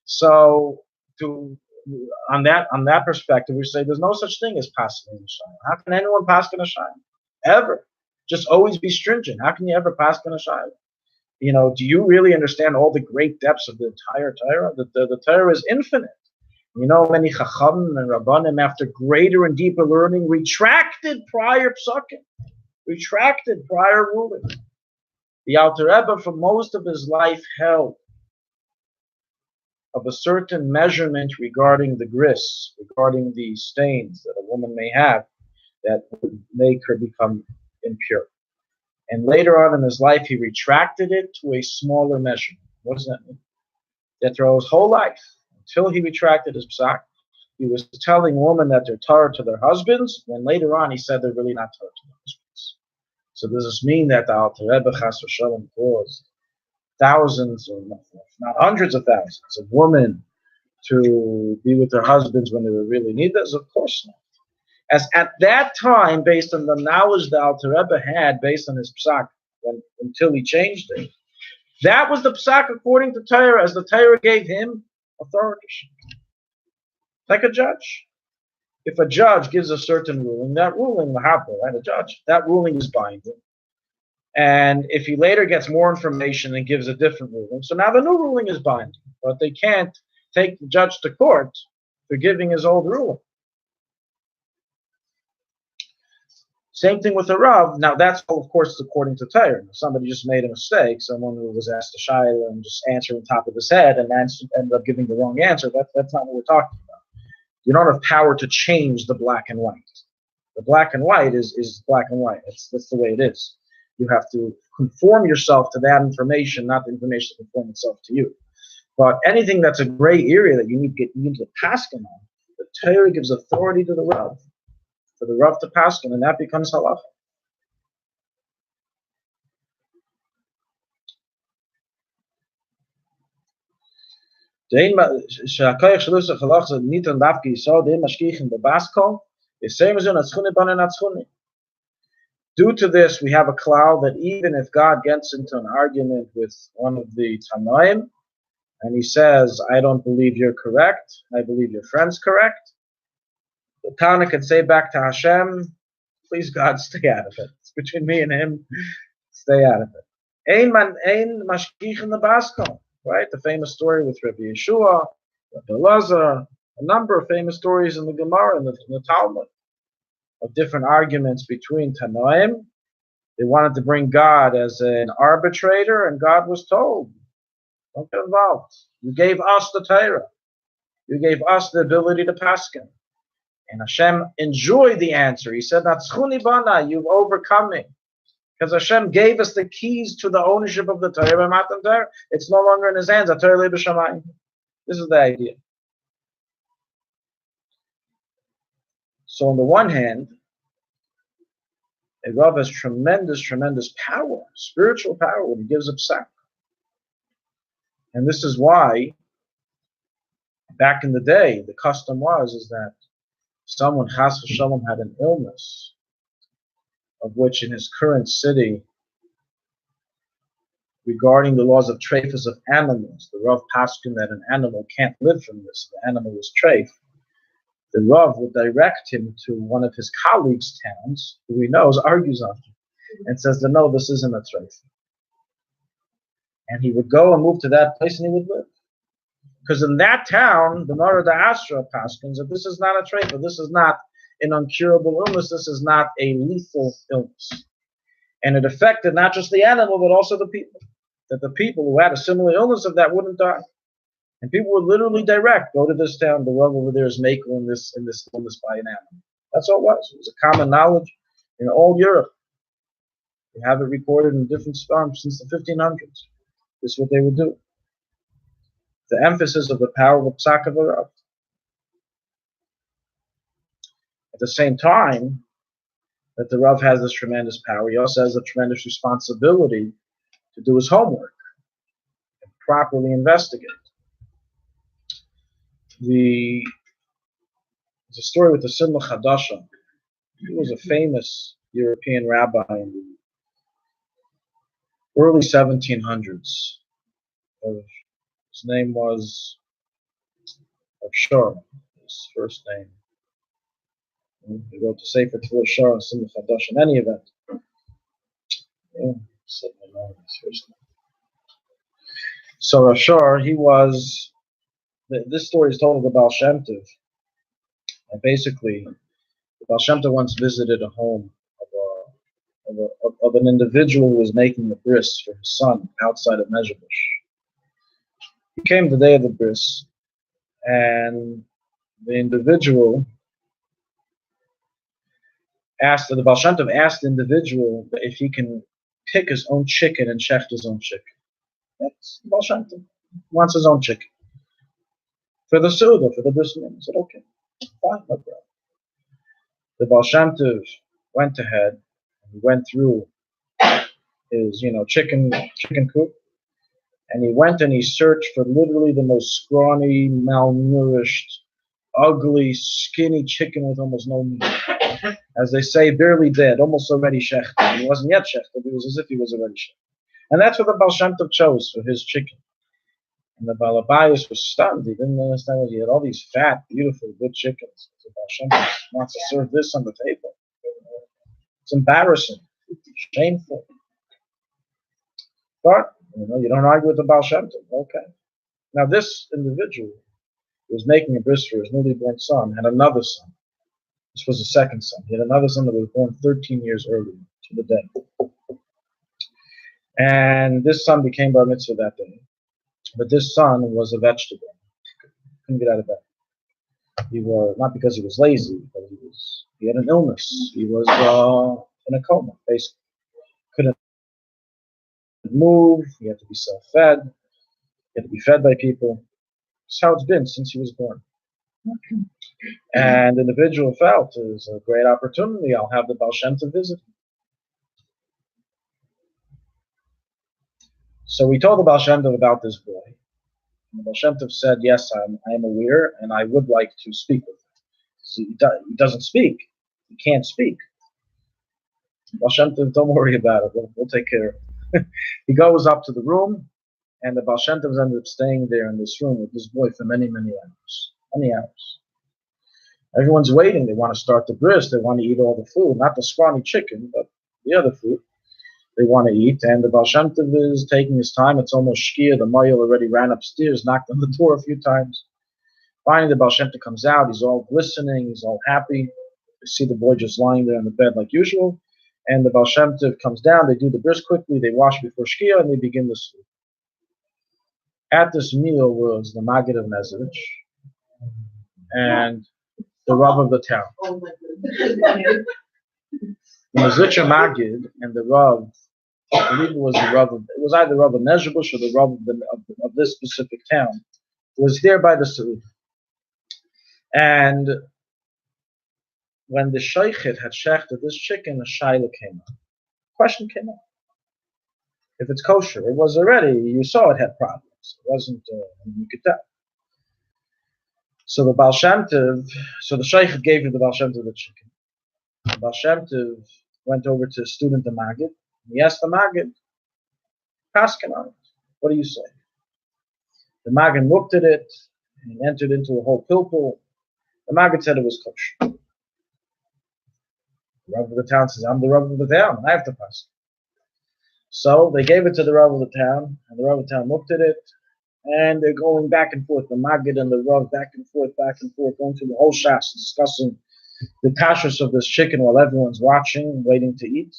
So, on that perspective, we say there's no such thing as passing in a shayla. How can anyone pass in a shayla? Ever. Just always be stringent. How can you ever pass in a shayla? You know, do you really understand all the great depths of the entire Torah? The Torah is infinite. You know, many Chachamim and Rabbanim, after greater and deeper learning, retracted prior psukim, retracted prior ruling. The Alter Rebbe, for most of his life, held of a certain measurement regarding the gris, regarding the stains that a woman may have that would make her become impure. And later on in his life, he retracted it to a smaller measurement. What does that mean? That throughout his whole life, until he retracted his psak, he was telling women that they're Torah to their husbands, when later on he said they're really not Torah to their husbands. So does this mean that the Alter Rebbe Chas v'Shalom caused thousands, or not hundreds of thousands, of women to be with their husbands when they were really needed? Of course not. As at that time, based on the knowledge the Alter Rebbe had, based on his psak, until he changed it, that was the psak according to Torah, as the Torah gave him authority. Like a judge. If a judge gives a certain ruling, that ruling, right, a judge, that ruling is binding. And if he later gets more information and gives a different ruling, so now the new ruling is binding. But they can't take the judge to court for giving his old ruling. Same thing with the Rav. Now that's all, of course, according to Torah. If somebody just made a mistake, someone who was asked a shayla and just answered on top of his head and ended up giving the wrong answer, that's not what we're talking about. You don't have power to change the black and white. The black and white is black and white. That's the way it is. You have to conform yourself to that information, not the information to conform itself to you. But anything that's a gray area that you need to paskin on, the Torah gives authority to the Rav, for the Rav to paskin, and that becomes halacha. Due to this, we have a cloud that even if God gets into an argument with one of the Tanoim, and he says, I don't believe you're correct, I believe your friend's correct, the Tana can say back to Hashem, please God, stay out of it. It's between me and him, stay out of it. Ein mashkich in the Basko, right? The famous story with Rabbi Yeshua, Rabbi Elazar, a number of famous stories in the Gemara and the Talmud of different arguments between Tanoim. They wanted to bring God as an arbitrator, and God was told, don't get involved. You gave us the Torah. You gave us the ability to paskin. And Hashem enjoyed the answer. He said, Natzchuni bana, you've overcome me. Because Hashem gave us the keys to the ownership of the Torah by Matan Torah. It's no longer in his hands. This is the idea. So on the one hand, a Rav has tremendous, tremendous power, spiritual power, when he gives up sack. And this is why, back in the day, the custom is that someone, Chas v'Shalom, had an illness, of which in his current city, regarding the laws of treifas of animals, the Rav paskin that an animal can't live from this, the animal is treif. The Rav would direct him to one of his colleagues' towns, who he knows argues on him, and says that no, this isn't a treif. And he would go and move to that place and he would live. Because in that town, the Nara da Astra paskins that this is not a treif, this is not an uncurable illness, this is not a lethal illness. And it affected not just the animal, but also the people. That the people who had a similar illness of that wouldn't die. And people would literally direct, go to this town, the Rav over there is making this illness by an animal. That's all it was. It was a common knowledge in all Europe. You have it recorded in different storms since the 1500s. This is what they would do. The emphasis of the power of Psak of a Rav. At the same time that the Rav has this tremendous power, he also has a tremendous responsibility to do his homework and properly investigate. There's a story with the Simla Chadasha. He was a famous European rabbi in the early 1700s. His name was Shor, his first name. He wrote the Sefer Tefillah Shor and Simla Chadash in any event. So Shor, he was. This story is told of the Baal Shem Tov. And basically, the Baal Shem Tov once visited a home of an individual who was making a bris for his son outside of Mezhebush. He came the day of the bris, and the individual the Baal Shem Tov asked the individual if he can pick his own chicken and shecht his own chicken. That's the Baal Shem Tov. He wants his own chicken. For the Suda, for the bris mitzvah. He said, okay, fine, no problem. The Baal Shem Tov went ahead and he went through his, chicken coop, and he went and he searched for literally the most scrawny, malnourished, ugly, skinny chicken with almost no meat. As they say, barely dead, almost already shechted. He wasn't yet shechted, it was as if he was already shechted. And that's what the Baal Shem Tov chose for his chicken. And the Baal Abayis was stunned. He didn't understand what he had all these fat, beautiful, good chickens. The Baal Shem Tov wants to serve this on the table. It's embarrassing. It's shameful. But, you don't argue with the Baal Shem Tov. Okay. Now this individual who was making a bris for his newly born son had another son. This was the second son. He had another son that was born 13 years earlier to the day. And this son became bar mitzvah that day. But this son was a vegetable. Couldn't get out of bed. He was not because he was lazy, but he had an illness. He was in a coma, basically. Couldn't move. He had to be self-fed. He had to be fed by people. That's how it's been since he was born. And the individual felt it was a great opportunity. I'll have the Baal Shem Tov visit him. So we told the Baal Shem Tov about this boy. And the Baal Shem Tov said, yes, I am aware, and I would like to speak with him. So he doesn't speak. He can't speak. Baal Shem Tov, don't worry about it. We'll take care of it. He goes up to the room, and the Baal Shem Tov ended up staying there in this room with this boy for many, many hours. Many hours. Everyone's waiting. They want to start the bris. They want to eat all the food. Not the scrawny chicken, but the other food they want to eat. And the Baal Shem Tov is taking his time. It's almost shkia. The Moyel already ran upstairs, knocked on the door a few times. Finally, the Baal Shem Tov comes out. He's all glistening. He's all happy. You see the boy just lying there on the bed like usual. And the Baal Shem Tov comes down. They do the bris quickly. They wash before shkia, and they begin the sleep. At this meal was the Maggid of Mezrich and the Rav of the town. the Mezritcher Magid and the Rav, I believe it was the Rav, it was either Rav of Nezhebush or the Rav of this specific town, was there by the Saud. And when the Shaykhid had shechted this chicken, a Shaila came up. Question came up. If it's kosher, it was already, you saw it had problems. It wasn't, you could tell. So the Baal Shem Tov, so the Shaykh gave the Baal Shem Tov the chicken. The Baal Shem Tov went over to student the Maggid. He asked the Maggid, Paskin on it. What do you say? The Maggid looked at it and entered into a whole pilpul. The Maggid said it was kosher. The Rav of the town says, I'm the Rav of the town. I have to pass. So they gave it to the Rav of the town, and the Rav of the town looked at it, and they're going back and forth. The Maggid and the Rav back and forth, going through the whole Shas, discussing the kashrus of this chicken while everyone's watching, waiting to eat.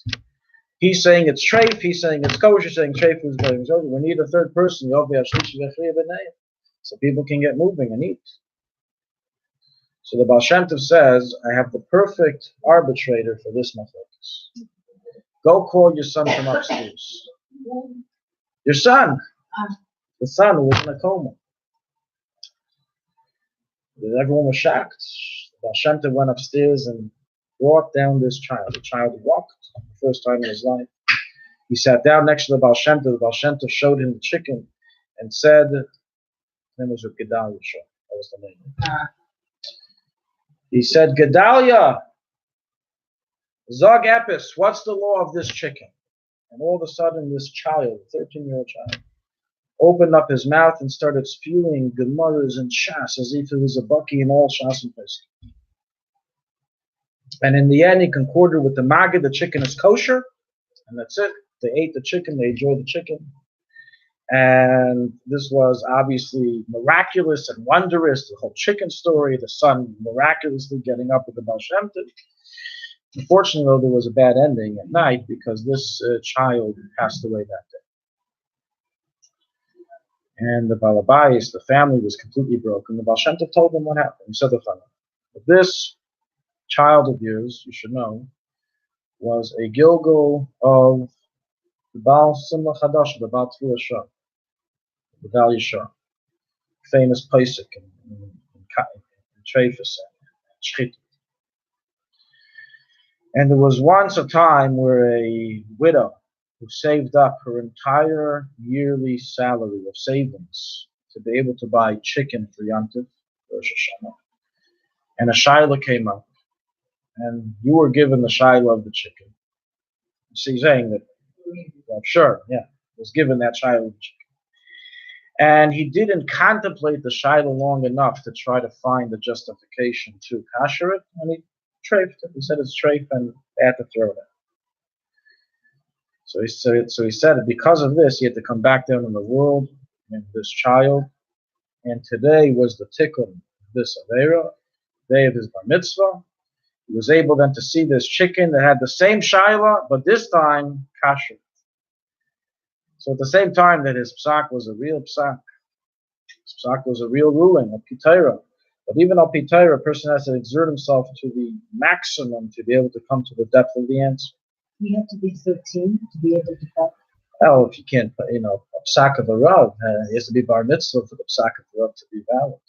He's saying it's treif, he's saying it's kosher, saying treif is going over. We need a third person, so people can get moving and eat. So the Baal Shem Tov says, I have the perfect arbitrator for this machlokes. Go call your son from upstairs. Your son. The son who was in a coma. Everyone was shocked. The Baal Shem Tov went upstairs and brought down this child. The child walked for the first time in his life. He sat down next to the Baal Shem Tov. The Baal Shem Tov showed him the chicken and said, his name was Gedalia. That was the name. He said, Gedalia, Zog Epis, what's the law of this chicken? And all of a sudden, this child, 13-year-old child, opened up his mouth and started spewing gemaras and shas as if it was a bucky in all shas and pesach. And in the end, he concorded with the Maggid, the chicken is kosher, and that's it. They ate the chicken, they enjoyed the chicken. And this was obviously miraculous and wondrous, the whole chicken story, the son miraculously getting up with the Baal Shem Tov. Unfortunately, though, there was a bad ending at night because this child passed away that day. And the Balabayas, the family was completely broken. The Baal Shem Tov told them what happened. He said the following: this child of yours, you should know, was a Gilgal of the Baal Simla Chadash, the Baal Tefillah Shah, the Baal Yishar, famous Pesach in Treifus and Shchit. And there was once a time where a widow who saved up her entire yearly salary of savings to be able to buy chicken for Yom Tov, Rosh Hashanah, and a shaila came up, and you were given the shaila of the chicken. So he's saying that, well, sure, yeah, was given that shaila of the chicken. And he didn't contemplate the shaila long enough to try to find the justification to kasher it, and he treifed it. He said it's treif, and they had to throw it out. So he said because of this, he had to come back down in the world and this child. And today was the tikkun of this Aveira, day of his bar mitzvah. He was able then to see this chicken that had the same shaila, but this time kasher. So at the same time that his psak was a real psak, his psak was a real ruling, a pitayra. But even al pitayra, a person has to exert himself to the maximum to be able to come to the depth of the answer. You have to be 13 to be able to talk. Well, if you can't, a psak of a rav, he has to be bar mitzvah for the psak of a rav to be valid.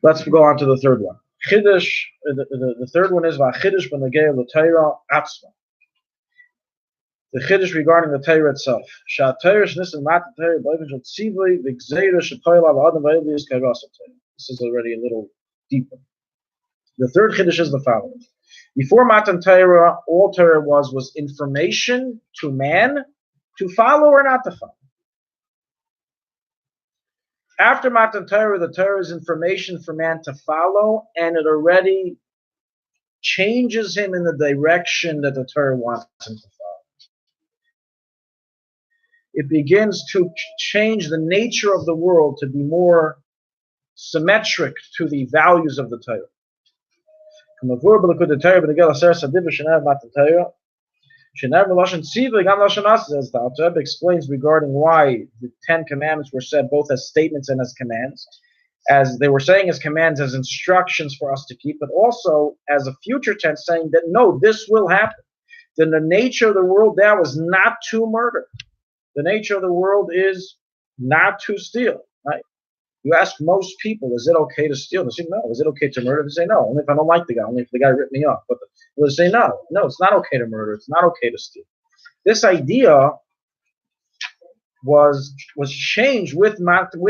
Let's go on to the third one. Chiddush, the third one is Chiddush b'negei l'Torah atzma. The Chiddush regarding the Torah itself. This is already a little deeper. The third Chiddush is the following. Before Matan Torah, all Torah was information to man to follow or not to follow. After Matan Torah, the Torah is information for man to follow, and it already changes him in the direction that the Torah wants him to follow. It begins to change the nature of the world to be more symmetric to the values of the Torah. The Alter Rebbe explains regarding why the 10 Commandments were said both as statements and as commands. as they were saying as commands, as instructions for us to keep, but also as a future tense saying that no, this will happen. Then the nature of the world now is not to murder. The nature of the world is not to steal. Right? You ask most people, is it okay to steal? They say no. Is it okay to murder? They say no. Only if I don't like the guy. Only if the guy ripped me off. But they say no. No, it's not okay to murder. It's not okay to steal. This idea was changed with Matan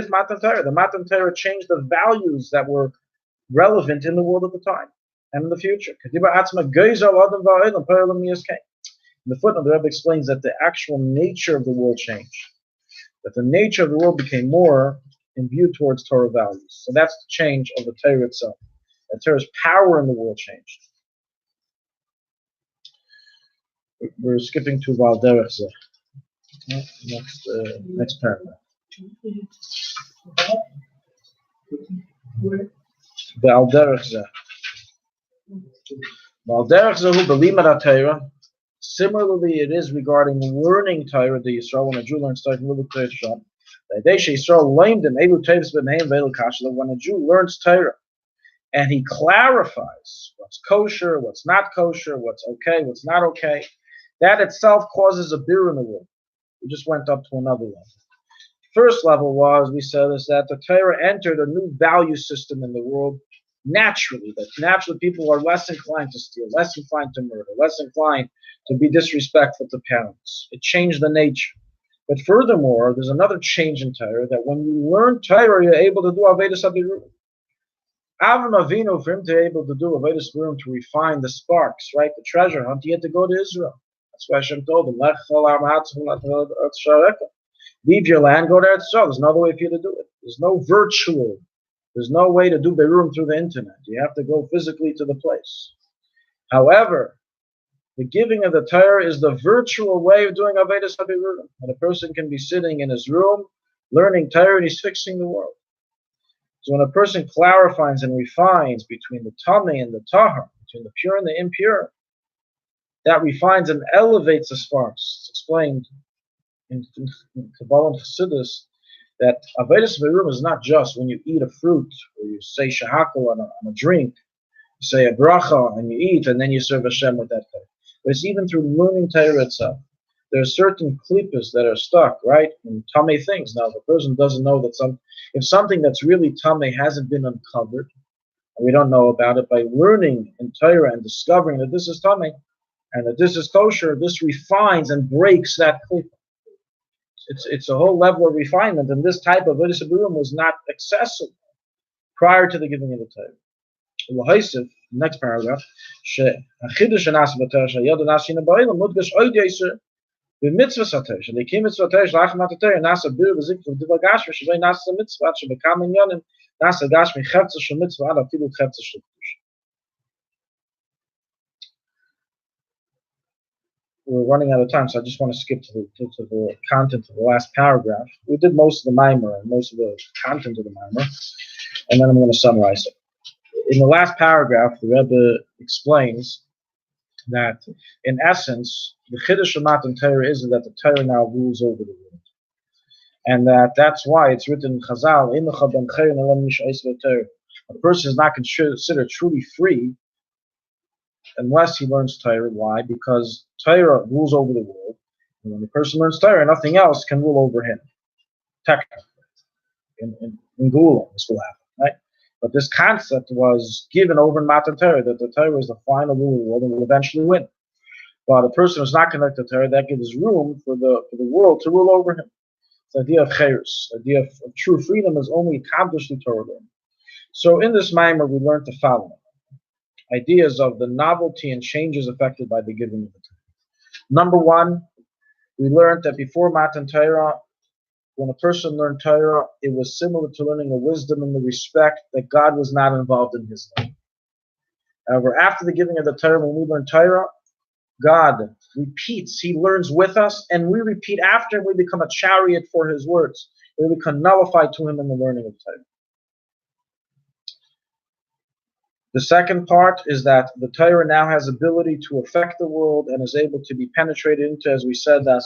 Torah. The Matan Torah changed the values that were relevant in the world at the time and in the future. In the footnote, the Rabbi explains that the actual nature of the world changed. That the nature of the world became more imbued towards Torah values. So that's the change of the Torah itself. The Torah's power in the world changed. We're skipping to Valderech. Next paragraph. Similarly, it is regarding learning Torah, the Yisrael, when a Jew learns Torah, when a Jew learns Torah and he clarifies what's kosher, what's not kosher, what's okay, what's not okay, that itself causes a bir in the world. We just went up to another level. First level was, we said, is that the Torah entered a new value system in the world naturally. That naturally people are less inclined to steal, less inclined to murder, less inclined to be disrespectful to parents. It changed the nature. But furthermore, there's another change in Torah, that when you learn Torah, you're able to do Avedis Abirurim. Avram Avinu, for him to be able to do Avedis Abirurim, to refine the sparks, right, the treasure hunt, he had to go to Israel. That's why Hashem told him, leave your land, go to Eretz. There's no other way for you to do it. There's no virtual. There's no way to do Berurim through the internet. You have to go physically to the place. However, the giving of the Torah is the virtual way of doing Avedis HaBerurim. And a person can be sitting in his room, learning Torah, and he's fixing the world. So when a person clarifies and refines between the Tameh and the Tahar, between the pure and the impure, that refines and elevates the sparks. It's explained in Kabbalah and Chassidus that Avedis HaBerurim is not just when you eat a fruit, or you say shahakal on a drink, you say a bracha, and you eat, and then you serve Hashem with that Torah. But it's even through learning Torah itself. There are certain klippas that are stuck, right, in tamei things. Now, the person doesn't know that if something that's really tamei hasn't been uncovered, and we don't know about it, by learning in Torah and discovering that this is tamei, and that this is kosher, this refines and breaks that klippa. It's a whole level of refinement, and this type of Avedis HaBerurim was not accessible prior to the giving of the Torah. Next paragraph. We're running out of time, so I just want to skip to the content of the last paragraph. We did most of the mimer and most of the content of the mimer, and then I'm going to summarize it. In the last paragraph, the Rebbe explains that, in essence, the Chiddush of Matan Torah is that the Torah now rules over the world, and that's why it's written in Chazal, a person is not considered truly free unless he learns Torah. Why? Because Torah rules over the world, and when the person learns Torah, nothing else can rule over him. Technically, in Gula, this will happen, right? But this concept was given over in Matan Torah, that the Torah is the final rule of the world and will eventually win. But a person who's not connected to Torah, that gives room for the world to rule over him. The idea of chayrus, the idea of true freedom, is only accomplished through Torah learning. So in this mimer, we learned the following ideas of the novelty and changes affected by the giving of the Torah. Number one, we learned that before Matan Torah, when a person learned Torah, it was similar to learning a wisdom in the respect that God was not involved in his life. However, after the giving of the Torah, when we learn Torah, God repeats, he learns with us, and we repeat after, and we become a chariot for his words. We become nullified to him in the learning of Torah. The second part is that the Torah now has ability to affect the world and is able to be penetrated into, as we said, the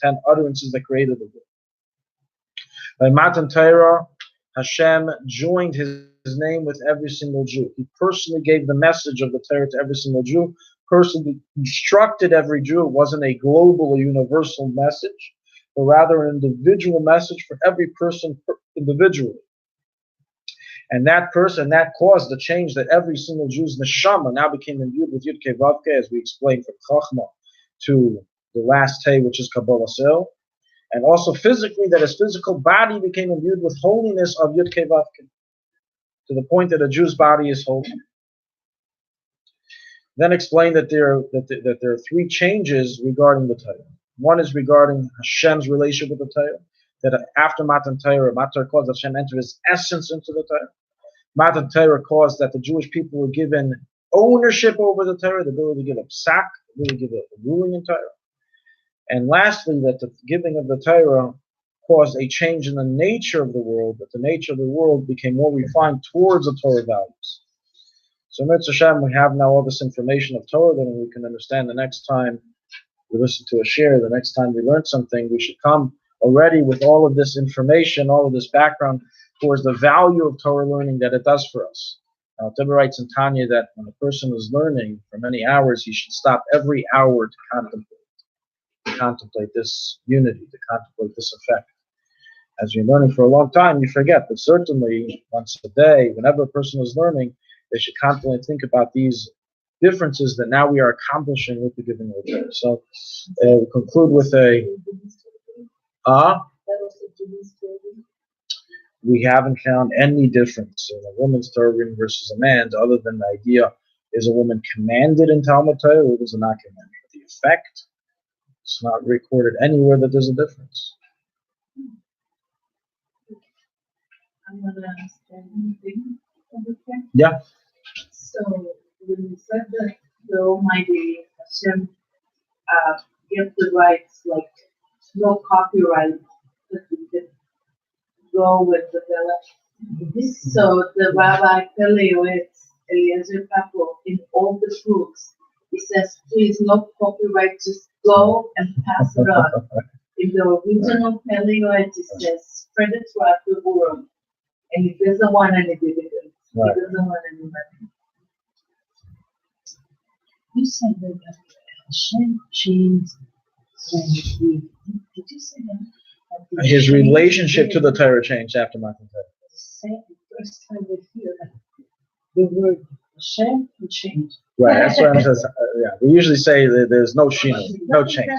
10 utterances that created the world. By Matan Torah, Hashem joined his name with every single Jew. He personally gave the message of the Torah to every single Jew, personally instructed every Jew. It wasn't a global or universal message, but rather an individual message for every person individually. And that caused the change that every single Jew's neshama now became imbued with Yud Kei Vav Kei, as we explained, from Chachma to the last Tei, which is Kabbalah Sil. And also physically, that his physical body became imbued with holiness of Yud Kei Vav Kei, to the point that a Jew's body is holy. Then explained that there are three changes regarding the Torah. One is regarding Hashem's relationship with the Torah, that after Matan Torah, Matan caused Hashem enter his essence into the Torah. Matan Torah caused that the Jewish people were given ownership over the Torah, the ability to give a psak, the ability to give a ruling in Torah. And lastly, that the giving of the Torah caused a change in the nature of the world, that the nature of the world became more refined towards the Torah values. So, Mitzvah Hashem, we have now all this information of Torah, then we can understand the next time we listen to a share, the next time we learn something, we should come already with all of this information, all of this background towards the value of Torah learning that it does for us. Now, Tibber writes in Tanya that when a person is learning for many hours, he should stop every hour to contemplate this unity, to contemplate this effect. As you're learning for a long time, you forget, but certainly once a day, whenever a person is learning, they should constantly think about these differences that now we are accomplishing with the giving of the Torah. So we'll conclude with we haven't found any difference in a woman's Torah reading versus a man's, other than the idea, is a woman commanded in Talmud Torah or is it not commanded? But the effect, it's not recorded anywhere that there's a difference. I'm going to understand anything. Yeah. So when you said that the Almighty Hashem gave the rights, like no copyright, that we could go with the village. So the Rabbi Eliezer Papo, in all the books, he says, please no copyright, just go and pass it on. In the original Eliezer, it says, spread it throughout the world. And he doesn't want any dividends. Right. He doesn't want any money. You said that Hashem changed when he, did you say that? His relationship to the Torah changed after Matan Torah. First time we hear that the word Hashem changed. Right, that's what I'm saying. Yeah, we usually say that there's no shino, no change.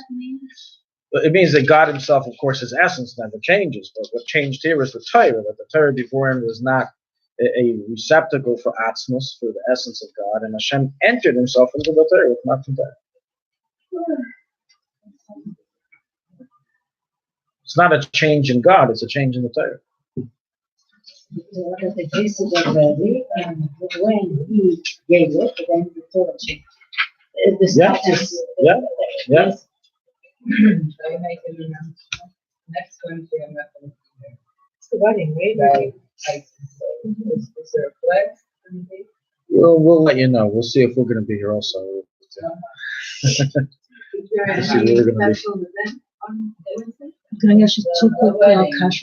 It means that God himself, of course, his essence never changes. But what changed here is the Torah, that the Torah before him was not a receptacle for atzmos, for the essence of God, and Hashem entered himself into the Torah with Matan Torah. It's not a change in God, it's a change in the Torah. The case of Rabbi, and when he gave it, then the Torah changed. The status. Yeah. So you make it next Wednesday. I'm not going to be there. It's the wedding, right? Is there a flex? We'll let you know. We'll see if we're going to be here also. Is there Let's see where we're any gonna be. special event on Wednesday? Can I ask you two quick questions?